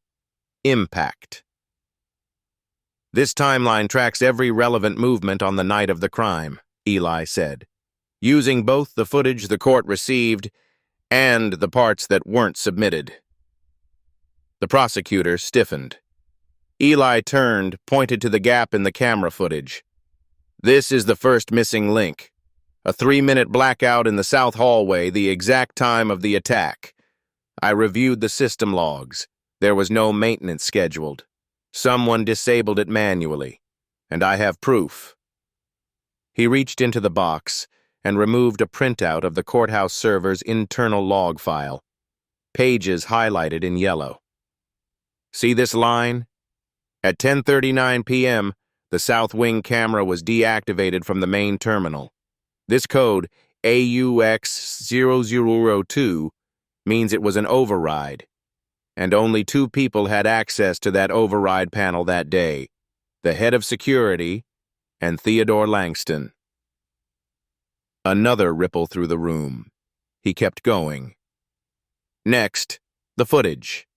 Impact. This timeline tracks every relevant movement on the night of the crime, Eli said, using both the footage the court received and the parts that weren't submitted. The prosecutor stiffened. Eli turned, pointed to the gap in the camera footage. This is the first missing link. A 3-minute blackout in the south hallway, the exact time of the attack. I reviewed the system logs. There was no maintenance scheduled. Someone disabled it manually, and I have proof. He reached into the box and removed a printout of the courthouse server's internal log file, pages highlighted in yellow. See this line? At 10:39 p.m., The south wing camera was deactivated from the main terminal. This code, AUX0002, means it was an override, and only 2 people had access to that override panel that day, the head of security and Theodore Langston. Another ripple through the room. He kept going. Next, the footage.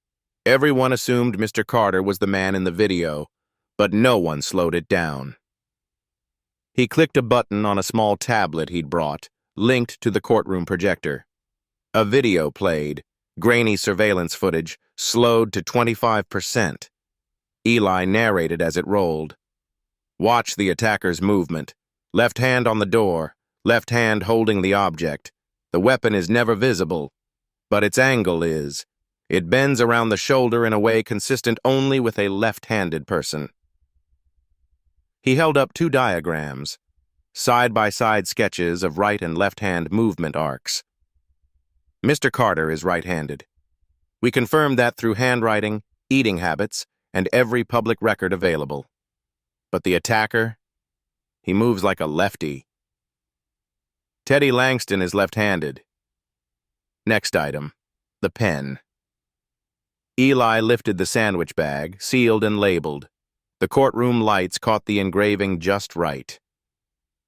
Everyone assumed Mr. Carter was the man in the video, but no one slowed it down. He clicked a button on a small tablet he'd brought, linked to the courtroom projector. A video played, grainy surveillance footage, slowed to 25%. Eli narrated as it rolled. Watch the attacker's movement. Left hand on the door, left hand holding the object. The weapon is never visible, but its angle is. It bends around the shoulder in a way consistent only with a left-handed person. He held up 2 diagrams, side-by-side sketches of right and left-hand movement arcs. Mr. Carter is right-handed. We confirmed that through handwriting, eating habits, and every public record available. But the attacker, he moves like a lefty. Teddy Langston is left-handed. Next item, the pen. Eli lifted the sandwich bag, sealed and labeled. The courtroom lights caught the engraving just right.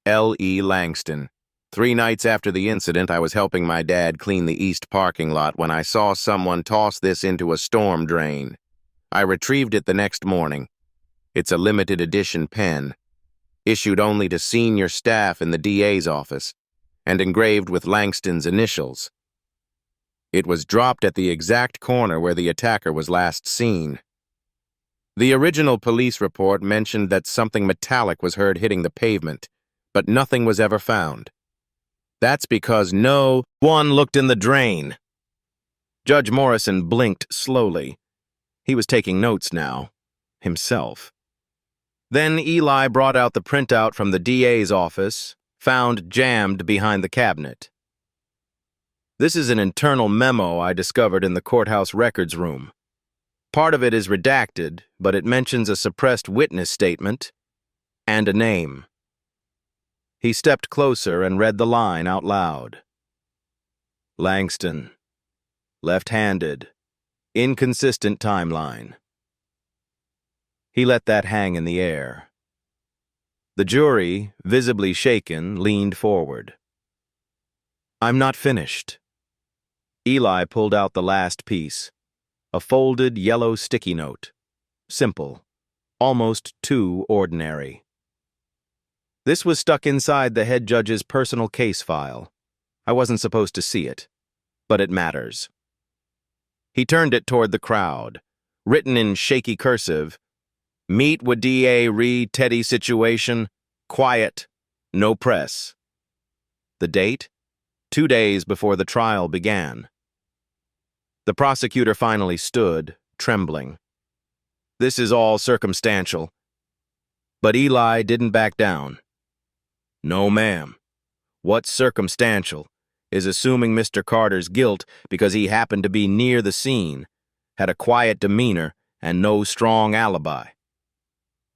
L.E. Langston. 3 nights after the incident, I was helping my dad clean the east parking lot when I saw someone toss this into a storm drain. I retrieved it the next morning. It's a limited edition pen, issued only to senior staff in the DA's office, and engraved with Langston's initials. It was dropped at the exact corner where the attacker was last seen. The original police report mentioned that something metallic was heard hitting the pavement, but nothing was ever found. That's because no one looked in the drain. Judge Morrison blinked slowly. He was taking notes now, himself. Then Eli brought out the printout from the DA's office, found jammed behind the cabinet. This is an internal memo I discovered in the courthouse records room. Part of it is redacted, but it mentions a suppressed witness statement and a name. He stepped closer and read the line out loud. Langston. Left-handed. Inconsistent timeline. He let that hang in the air. The jury, visibly shaken, leaned forward. I'm not finished. Eli pulled out the last piece, a folded yellow sticky note. Simple, almost too ordinary. This was stuck inside the head judge's personal case file. I wasn't supposed to see it, but it matters. He turned it toward the crowd, written in shaky cursive, Meet with DA Reed Teddy situation, quiet, no press. The date? 2 days before the trial began. The prosecutor finally stood, trembling. This is all circumstantial. But Eli didn't back down. No, ma'am. What's circumstantial is assuming Mr. Carter's guilt because he happened to be near the scene, had a quiet demeanor, and no strong alibi.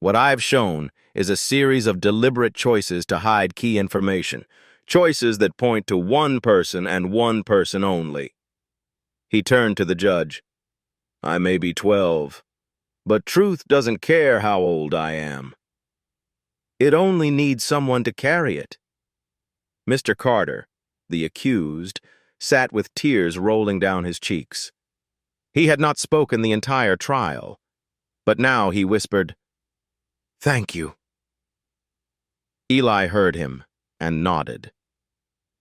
What I've shown is a series of deliberate choices to hide key information, choices that point to one person and one person only. He turned to the judge. I may be 12, but truth doesn't care how old I am. It only needs someone to carry it. Mr. Carter, the accused, sat with tears rolling down his cheeks. He had not spoken the entire trial, but now he whispered, Thank you. Eli heard him and nodded.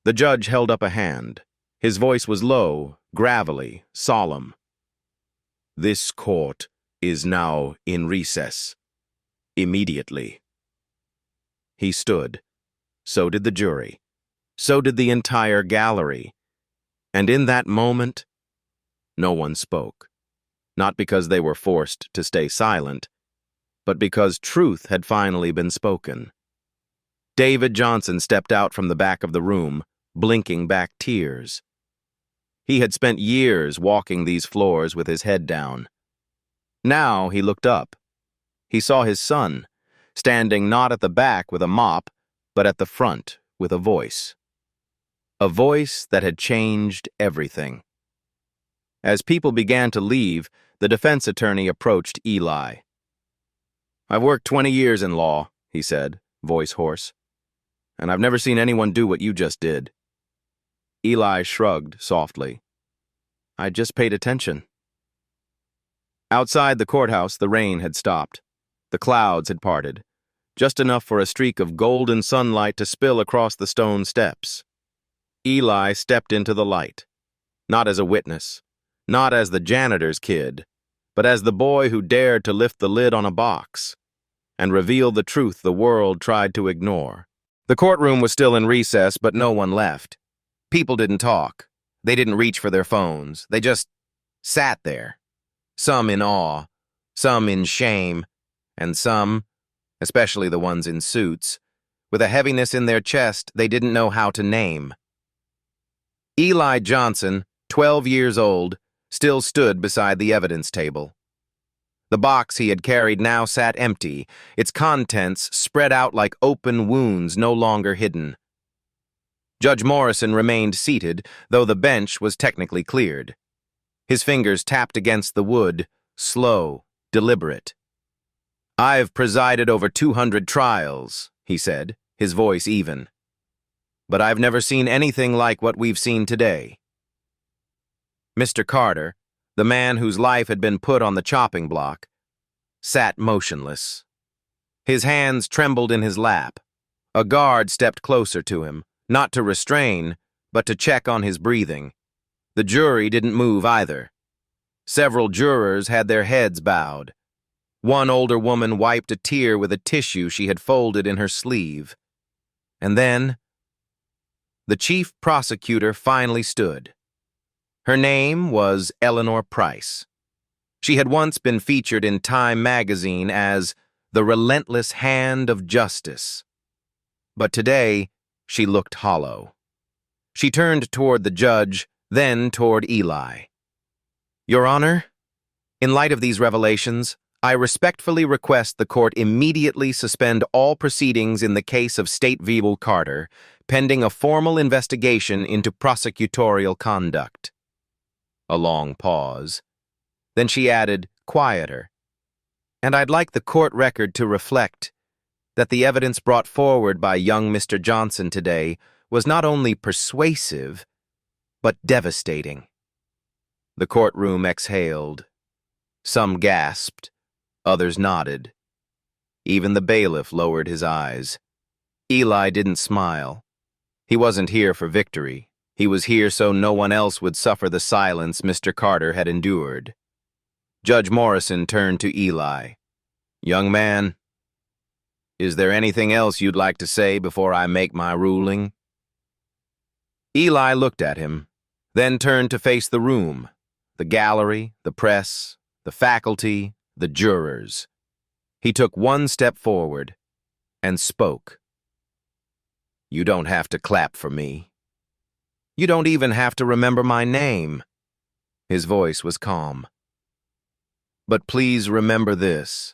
The judge held up a hand. His voice was low, gravelly, solemn. This court is now in recess. Immediately. He stood. So did the jury. So did the entire gallery. And in that moment, no one spoke. Not because they were forced to stay silent, but because truth had finally been spoken. David Johnson stepped out from the back of the room, blinking back tears. He had spent years walking these floors with his head down. Now he looked up. He saw his son, standing not at the back with a mop, but at the front with a voice. A voice that had changed everything. As people began to leave, the defense attorney approached Eli. "I've worked 20 years in law," he said, voice hoarse, "and I've never seen anyone do what you just did." Eli shrugged softly. "I just paid attention." Outside the courthouse, the rain had stopped. The clouds had parted, just enough for a streak of golden sunlight to spill across the stone steps. Eli stepped into the light, not as a witness, not as the janitor's kid, but as the boy who dared to lift the lid on a box and reveal the truth the world tried to ignore. The courtroom was still in recess, but no one left. People didn't talk. They didn't reach for their phones. They just sat there. Some in awe, some in shame, and some, especially the ones in suits, with a heaviness in their chest they didn't know how to name. Eli Johnson, 12 years old, still stood beside the evidence table. The box he had carried now sat empty, its contents spread out like open wounds no longer hidden. Judge Morrison remained seated, though the bench was technically cleared. His fingers tapped against the wood, slow, deliberate. "I've presided over 200 trials," he said, his voice even. "But I've never seen anything like what we've seen today." Mr. Carter, the man whose life had been put on the chopping block, sat motionless. His hands trembled in his lap. A guard stepped closer to him, not to restrain, but to check on his breathing. The jury didn't move either. Several jurors had their heads bowed. One older woman wiped a tear with a tissue she had folded in her sleeve. And then, the chief prosecutor finally stood. Her name was Eleanor Price. She had once been featured in Time magazine as the relentless hand of justice. But today, she looked hollow. She turned toward the judge, then toward Eli. "Your Honor, in light of these revelations, I respectfully request the court immediately suspend all proceedings in the case of State v. Carter, pending a formal investigation into prosecutorial conduct." A long pause. Then she added, quieter, "And I'd like the court record to reflect that the evidence brought forward by young Mr. Johnson today was not only persuasive, but devastating." The courtroom exhaled. Some gasped, others nodded. Even the bailiff lowered his eyes. Eli didn't smile. He wasn't here for victory. He was here so no one else would suffer the silence Mr. Carter had endured. Judge Morrison turned to Eli. "Young man, is there anything else you'd like to say before I make my ruling?" Eli looked at him, then turned to face the room, the gallery, the press, the faculty, the jurors. He took one step forward and spoke. "You don't have to clap for me. You don't even have to remember my name." His voice was calm. "But please remember this.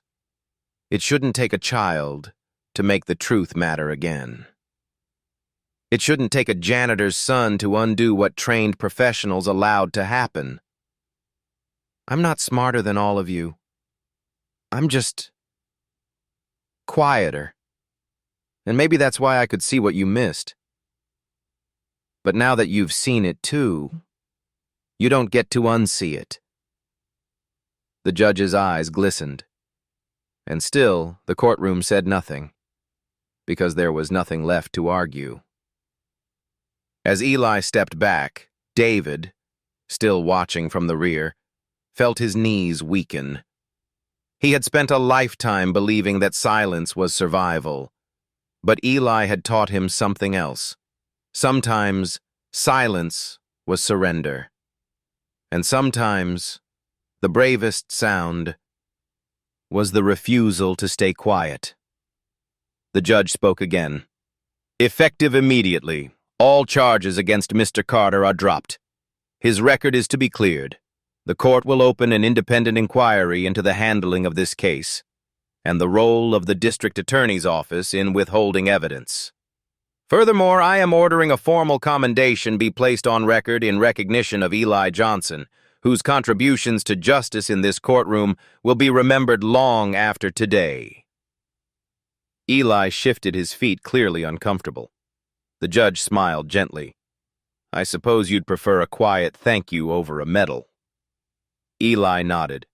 It shouldn't take a child to make the truth matter again. It shouldn't take a janitor's son to undo what trained professionals allowed to happen. I'm not smarter than all of you. I'm just quieter. And maybe that's why I could see what you missed. But now that you've seen it too, you don't get to unsee it." The judge's eyes glistened. And still, the courtroom said nothing, because there was nothing left to argue. As Eli stepped back, David, still watching from the rear, felt his knees weaken. He had spent a lifetime believing that silence was survival, but Eli had taught him something else. Sometimes, silence was surrender. And sometimes, the bravest sound was the refusal to stay quiet. The judge spoke again. "Effective immediately, all charges against Mr. Carter are dropped. His record is to be cleared. The court will open an independent inquiry into the handling of this case. and the role of the district attorney's office in withholding evidence. Furthermore, I am ordering a formal commendation be placed on record in recognition of Eli Johnson, whose contributions to justice in this courtroom will be remembered long after today. Eli shifted his feet, clearly uncomfortable. The judge smiled gently. I suppose you'd prefer a quiet thank you over a medal. Eli nodded.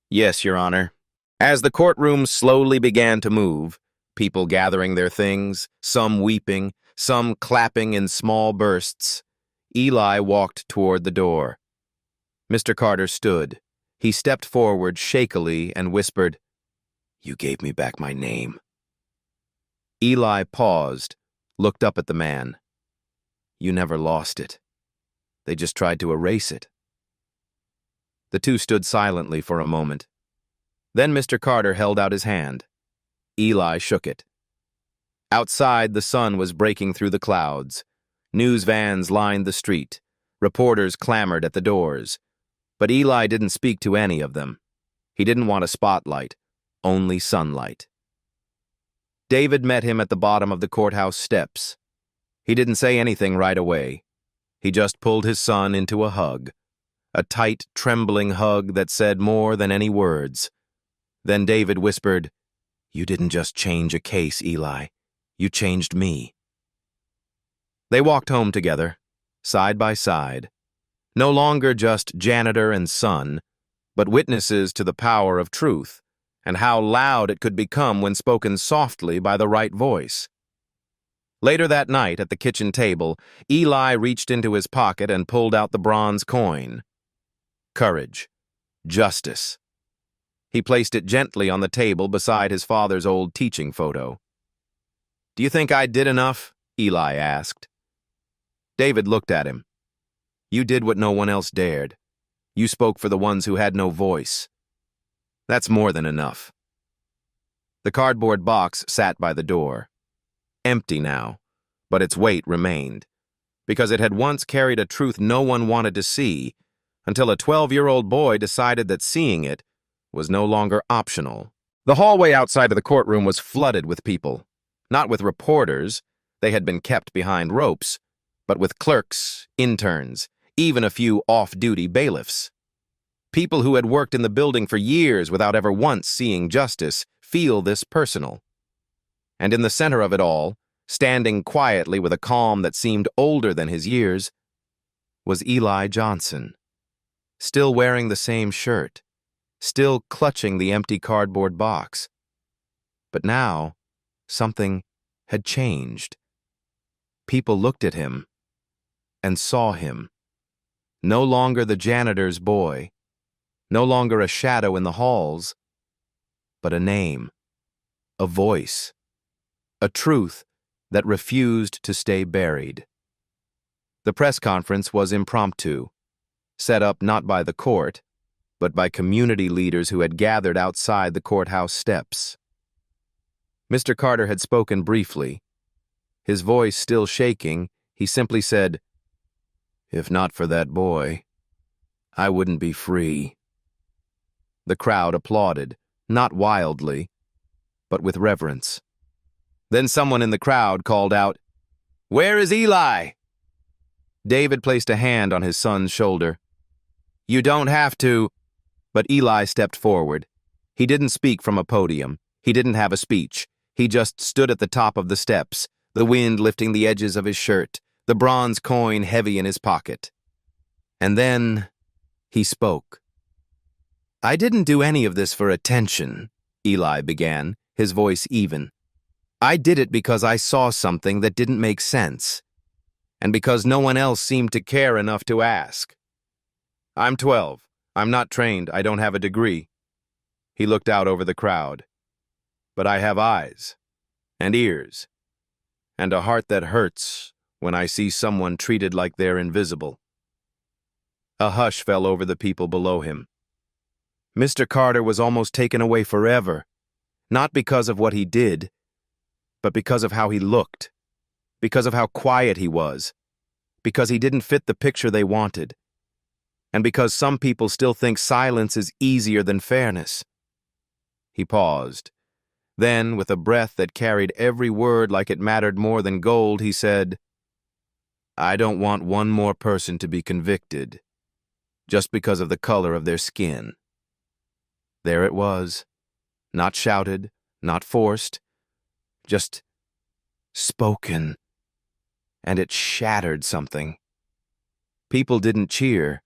Yes, Your Honor. As the courtroom slowly began to move, people gathering their things, some weeping, some clapping in small bursts, Eli walked toward the door. Mr. Carter stood. He stepped forward shakily and whispered, You gave me back my name. Eli paused, looked up at the man. You never lost it. They just tried to erase it. The two stood silently for a moment. Then Mr. Carter held out his hand. Eli shook it. Outside, the sun was breaking through the clouds. News vans lined the street. Reporters clamored at the doors. But Eli didn't speak to any of them. He didn't want a spotlight, only sunlight. David met him at the bottom of the courthouse steps. He didn't say anything right away. He just pulled his son into a hug. A tight, trembling hug that said more than any words. Then David whispered, You didn't just change a case, Eli. You changed me. They walked home together, side by side. No longer just janitor and son, but witnesses to the power of truth and how loud it could become when spoken softly by the right voice. Later that night at the kitchen table, Eli reached into his pocket and pulled out the bronze coin. Courage. Justice. He placed it gently on the table beside his father's old teaching photo. Do you think I did enough? Eli asked. David looked at him. You did what no one else dared. You spoke for the ones who had no voice. That's more than enough. The cardboard box sat by the door. Empty now, but its weight remained, because it had once carried a truth no one wanted to see, until a 12-year-old boy decided that seeing it was no longer optional. The hallway outside of the courtroom was flooded with people, not with reporters, they had been kept behind ropes, but with clerks, interns, even a few off-duty bailiffs. People who had worked in the building for years without ever once seeing justice feel this personal. And in the center of it all, standing quietly with a calm that seemed older than his years, was Eli Johnson, still wearing the same shirt, still clutching the empty cardboard box. But now, something had changed. People looked at him and saw him. No longer the janitor's boy, no longer a shadow in the halls, but a name, a voice, a truth that refused to stay buried. The press conference was impromptu, set up not by the court, but by community leaders who had gathered outside the courthouse steps. Mr. Carter had spoken briefly. His voice still shaking, he simply said, If not for that boy, I wouldn't be free. The crowd applauded, not wildly, but with reverence. Then someone in the crowd called out, Where is Eli? David placed a hand on his son's shoulder. You don't have to. But Eli stepped forward. He didn't speak from a podium. He didn't have a speech. He just stood at the top of the steps, the wind lifting the edges of his shirt, the bronze coin heavy in his pocket. And then he spoke. I didn't do any of this for attention, Eli began, his voice even. I did it because I saw something that didn't make sense, and because no one else seemed to care enough to ask. I'm 12. I'm not trained. I don't have a degree. He looked out over the crowd. But I have eyes, and ears, and a heart that hurts when I see someone treated like they're invisible. A hush fell over the people below him. Mr. Carter was almost taken away forever, not because of what he did, but because of how he looked, because of how quiet he was, because he didn't fit the picture they wanted, and because some people still think silence is easier than fairness. He paused. Then, with a breath that carried every word like it mattered more than gold, he said, "I don't want one more person to be convicted, just because of the color of their skin." There it was, not shouted, not forced, just spoken, and it shattered something. People didn't cheer,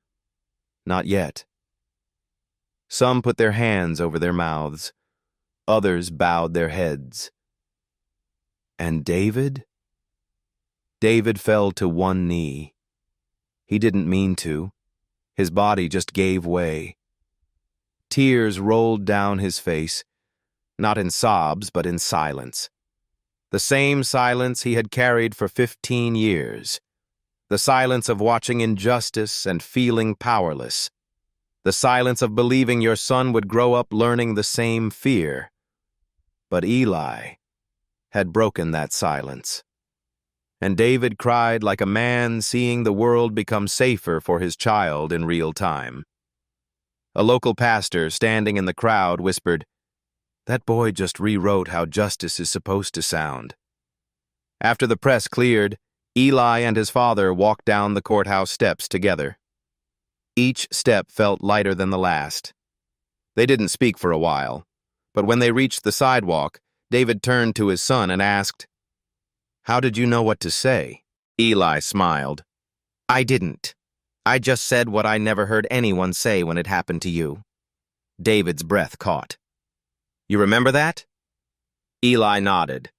not yet. Some put their hands over their mouths, others bowed their heads. And David? David fell to one knee. He didn't mean to. His body just gave way. Tears rolled down his face, not in sobs, but in silence. The same silence he had carried for 15 years. The silence of watching injustice and feeling powerless. The silence of believing your son would grow up learning the same fear. But Eli had broken that silence. And David cried like a man seeing the world become safer for his child in real time. A local pastor standing in the crowd whispered, "That boy just rewrote how justice is supposed to sound." After the press cleared, Eli and his father walked down the courthouse steps together. Each step felt lighter than the last. They didn't speak for a while, but when they reached the sidewalk, David turned to his son and asked, "How did you know what to say?" Eli smiled. "I didn't. I just said what I never heard anyone say when it happened to you." David's breath caught. "You remember that?" Eli nodded.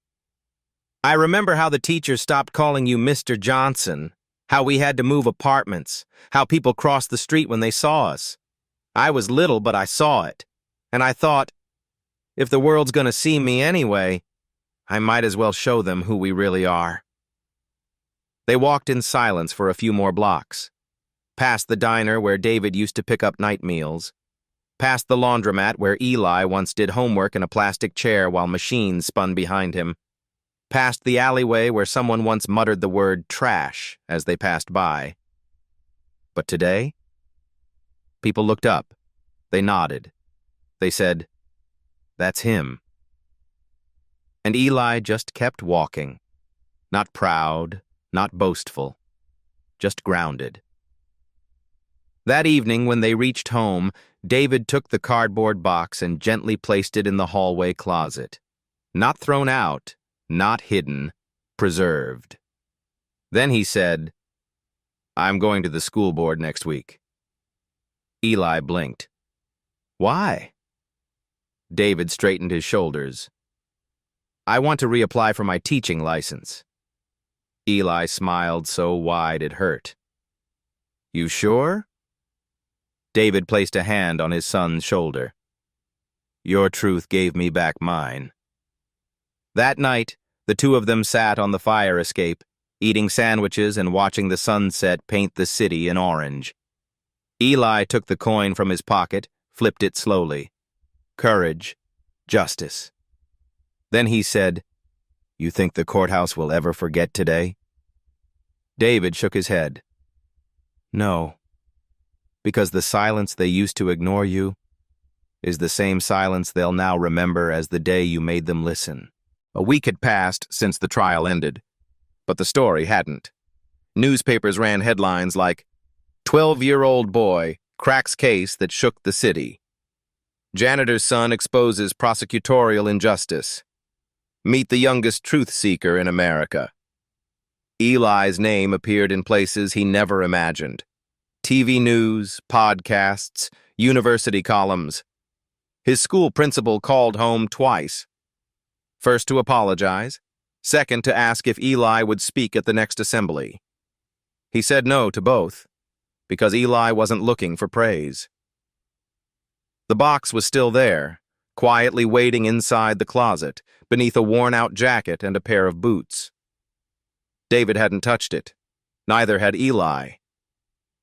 "I remember how the teachers stopped calling you Mr. Johnson, how we had to move apartments, how people crossed the street when they saw us. I was little, but I saw it. And I thought, if the world's gonna see me anyway, I might as well show them who we really are." They walked in silence for a few more blocks. Past the diner where David used to pick up night meals. Past the laundromat where Eli once did homework in a plastic chair while machines spun behind him. Past the alleyway where someone once muttered the word trash as they passed by. But today, people looked up. They nodded. They said, "That's him." And Eli just kept walking. Not proud, not boastful, just grounded. That evening, when they reached home, David took the cardboard box and gently placed it in the hallway closet. Not thrown out, not hidden, preserved. Then he said, "I'm going to the school board next week." Eli blinked. "Why?" David straightened his shoulders. "I want to reapply for my teaching license." Eli smiled so wide it hurt. "You sure?" David placed a hand on his son's shoulder. "Your truth gave me back mine." That night, the two of them sat on the fire escape, eating sandwiches and watching the sunset paint the city in orange. Eli took the coin from his pocket, flipped it slowly. Courage, justice. Then he said, "You think the courthouse will ever forget today?" David shook his head. "No, because the silence they used to ignore you is the same silence they'll now remember as the day you made them listen." A week had passed since the trial ended, but the story hadn't. Newspapers ran headlines like, "12-year-old boy cracks case that shook the city." "Janitor's son exposes prosecutorial injustice." "Meet the youngest truth seeker in America." Eli's name appeared in places he never imagined. TV news, podcasts, university columns. His school principal called home twice. First to apologize, second to ask if Eli would speak at the next assembly. He said no to both, because Eli wasn't looking for praise. The box was still there, quietly waiting inside the closet, beneath a worn-out jacket and a pair of boots. David hadn't touched it. Neither had Eli.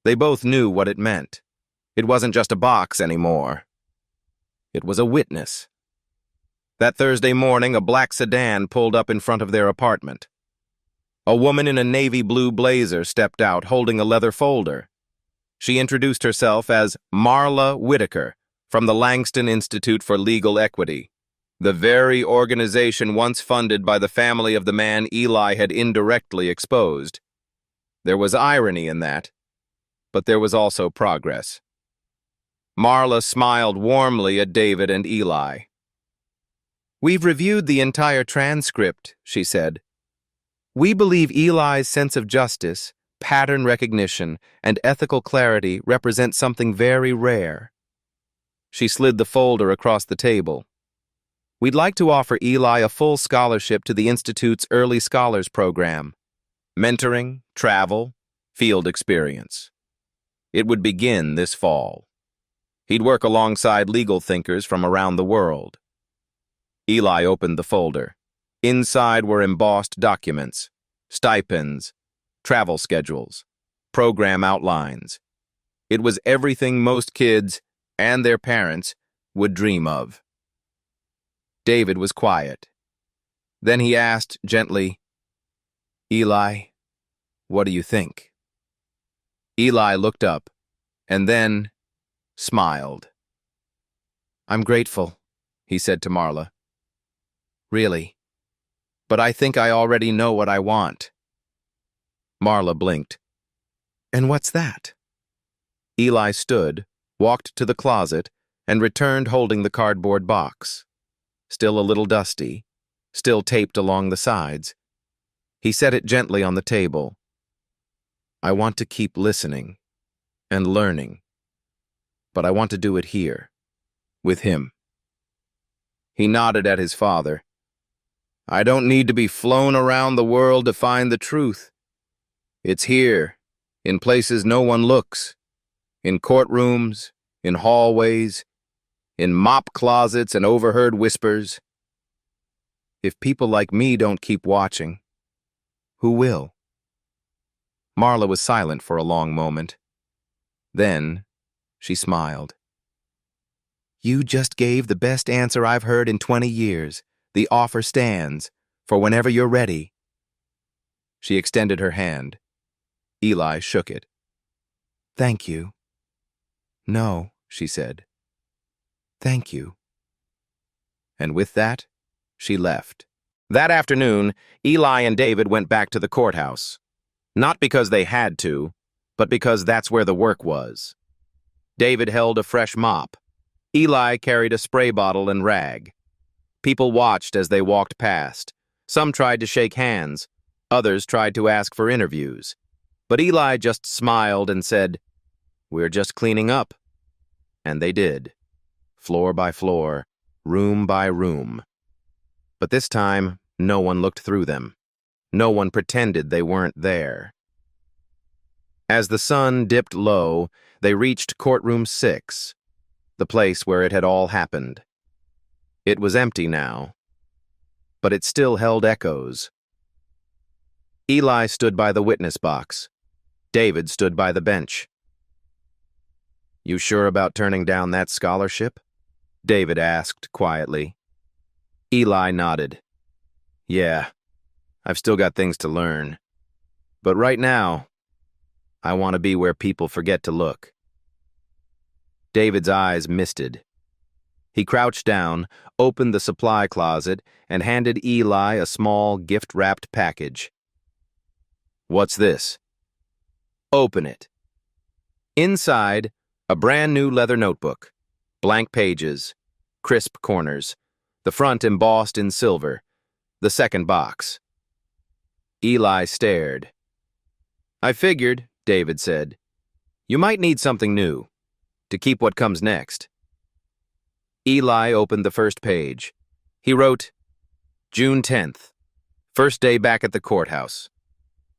They both knew what it meant. It wasn't just a box anymore. It was a witness. That Thursday morning, a black sedan pulled up in front of their apartment. A woman in a navy blue blazer stepped out, holding a leather folder. She introduced herself as Marla Whitaker from the Langston Institute for Legal Equity, the very organization once funded by the family of the man Eli had indirectly exposed. There was irony in that, but there was also progress. Marla smiled warmly at David and Eli. "We've reviewed the entire transcript," she said. "We believe Eli's sense of justice, pattern recognition, and ethical clarity represent something very rare." She slid the folder across the table. "We'd like to offer Eli a full scholarship to the Institute's Early Scholars Program. Mentoring, travel, field experience. It would begin this fall. He'd work alongside legal thinkers from around the world." Eli opened the folder. Inside were embossed documents, stipends, travel schedules, program outlines. It was everything most kids and their parents would dream of. David was quiet. Then he asked gently, "Eli, what do you think?" Eli looked up, and then smiled. "I'm grateful," he said to Marla. "Really. But I think I already know what I want." Marla blinked. "And what's that?" Eli stood, walked to the closet, and returned holding the cardboard box. Still a little dusty, still taped along the sides. He set it gently on the table. "I want to keep listening and learning, but I want to do it here, with him." He nodded at his father. "I don't need to be flown around the world to find the truth. It's here, in places no one looks, in courtrooms, in hallways, in mop closets and overheard whispers. If people like me don't keep watching, who will?" Marla was silent for a long moment. Then she smiled. "You just gave the best answer I've heard in 20 years. The offer stands, for whenever you're ready." She extended her hand. Eli shook it. "Thank you." "No," she said. "Thank you." And with that, she left. That afternoon, Eli and David went back to the courthouse. Not because they had to, but because that's where the work was. David held a fresh mop. Eli carried a spray bottle and rag. People watched as they walked past. Some tried to shake hands. Others tried to ask for interviews. But Eli just smiled and said, "We're just cleaning up." And they did. Floor by floor, room by room. But this time, no one looked through them. No one pretended they weren't there. As the sun dipped low, they reached Courtroom 6, the place where it had all happened. It was empty now, but it still held echoes. Eli stood by the witness box. David stood by the bench. "You sure about turning down that scholarship?" David asked quietly. Eli nodded. "Yeah, I've still got things to learn. But right now, I want to be where people forget to look." David's eyes misted. He crouched down, opened the supply closet, and handed Eli a small gift-wrapped package. "What's this?" "Open it." Inside, a brand-new leather notebook. Blank pages, crisp corners, the front embossed in silver, the second box. Eli stared. "I figured," David said, "you might need something new, to keep what comes next." Eli opened the first page. He wrote, "June 10th, first day back at the courthouse.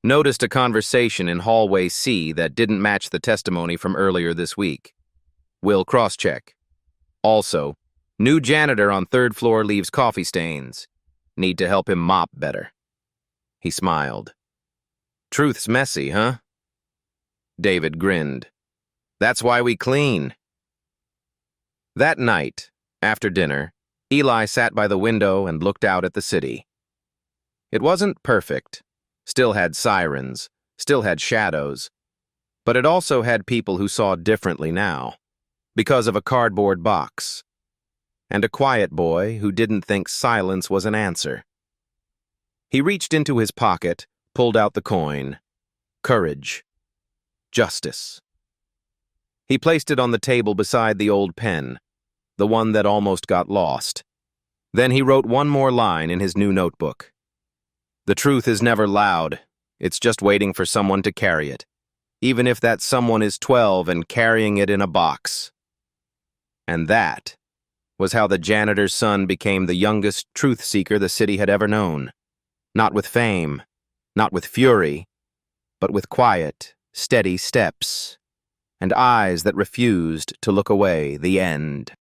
Noticed a conversation in hallway C that didn't match the testimony from earlier this week. Will cross-check. Also, new janitor on third floor leaves coffee stains. Need to help him mop better." He smiled. "Truth's messy, huh?" David grinned. "That's why we clean." That night, after dinner, Eli sat by the window and looked out at the city. It wasn't perfect, still had sirens, still had shadows, but it also had people who saw differently now. because of a cardboard box, and a quiet boy who didn't think silence was an answer. He reached into his pocket, pulled out the coin. Courage. Justice. He placed it on the table beside the old pen, the one that almost got lost. Then he wrote one more line in his new notebook. The truth is never loud. It's just waiting for someone to carry it, even if that someone is 12 and carrying it in a box. And that was how the janitor's son became the youngest truth seeker the city had ever known. Not with fame, not with fury, but with quiet, steady steps and eyes that refused to look away. The end.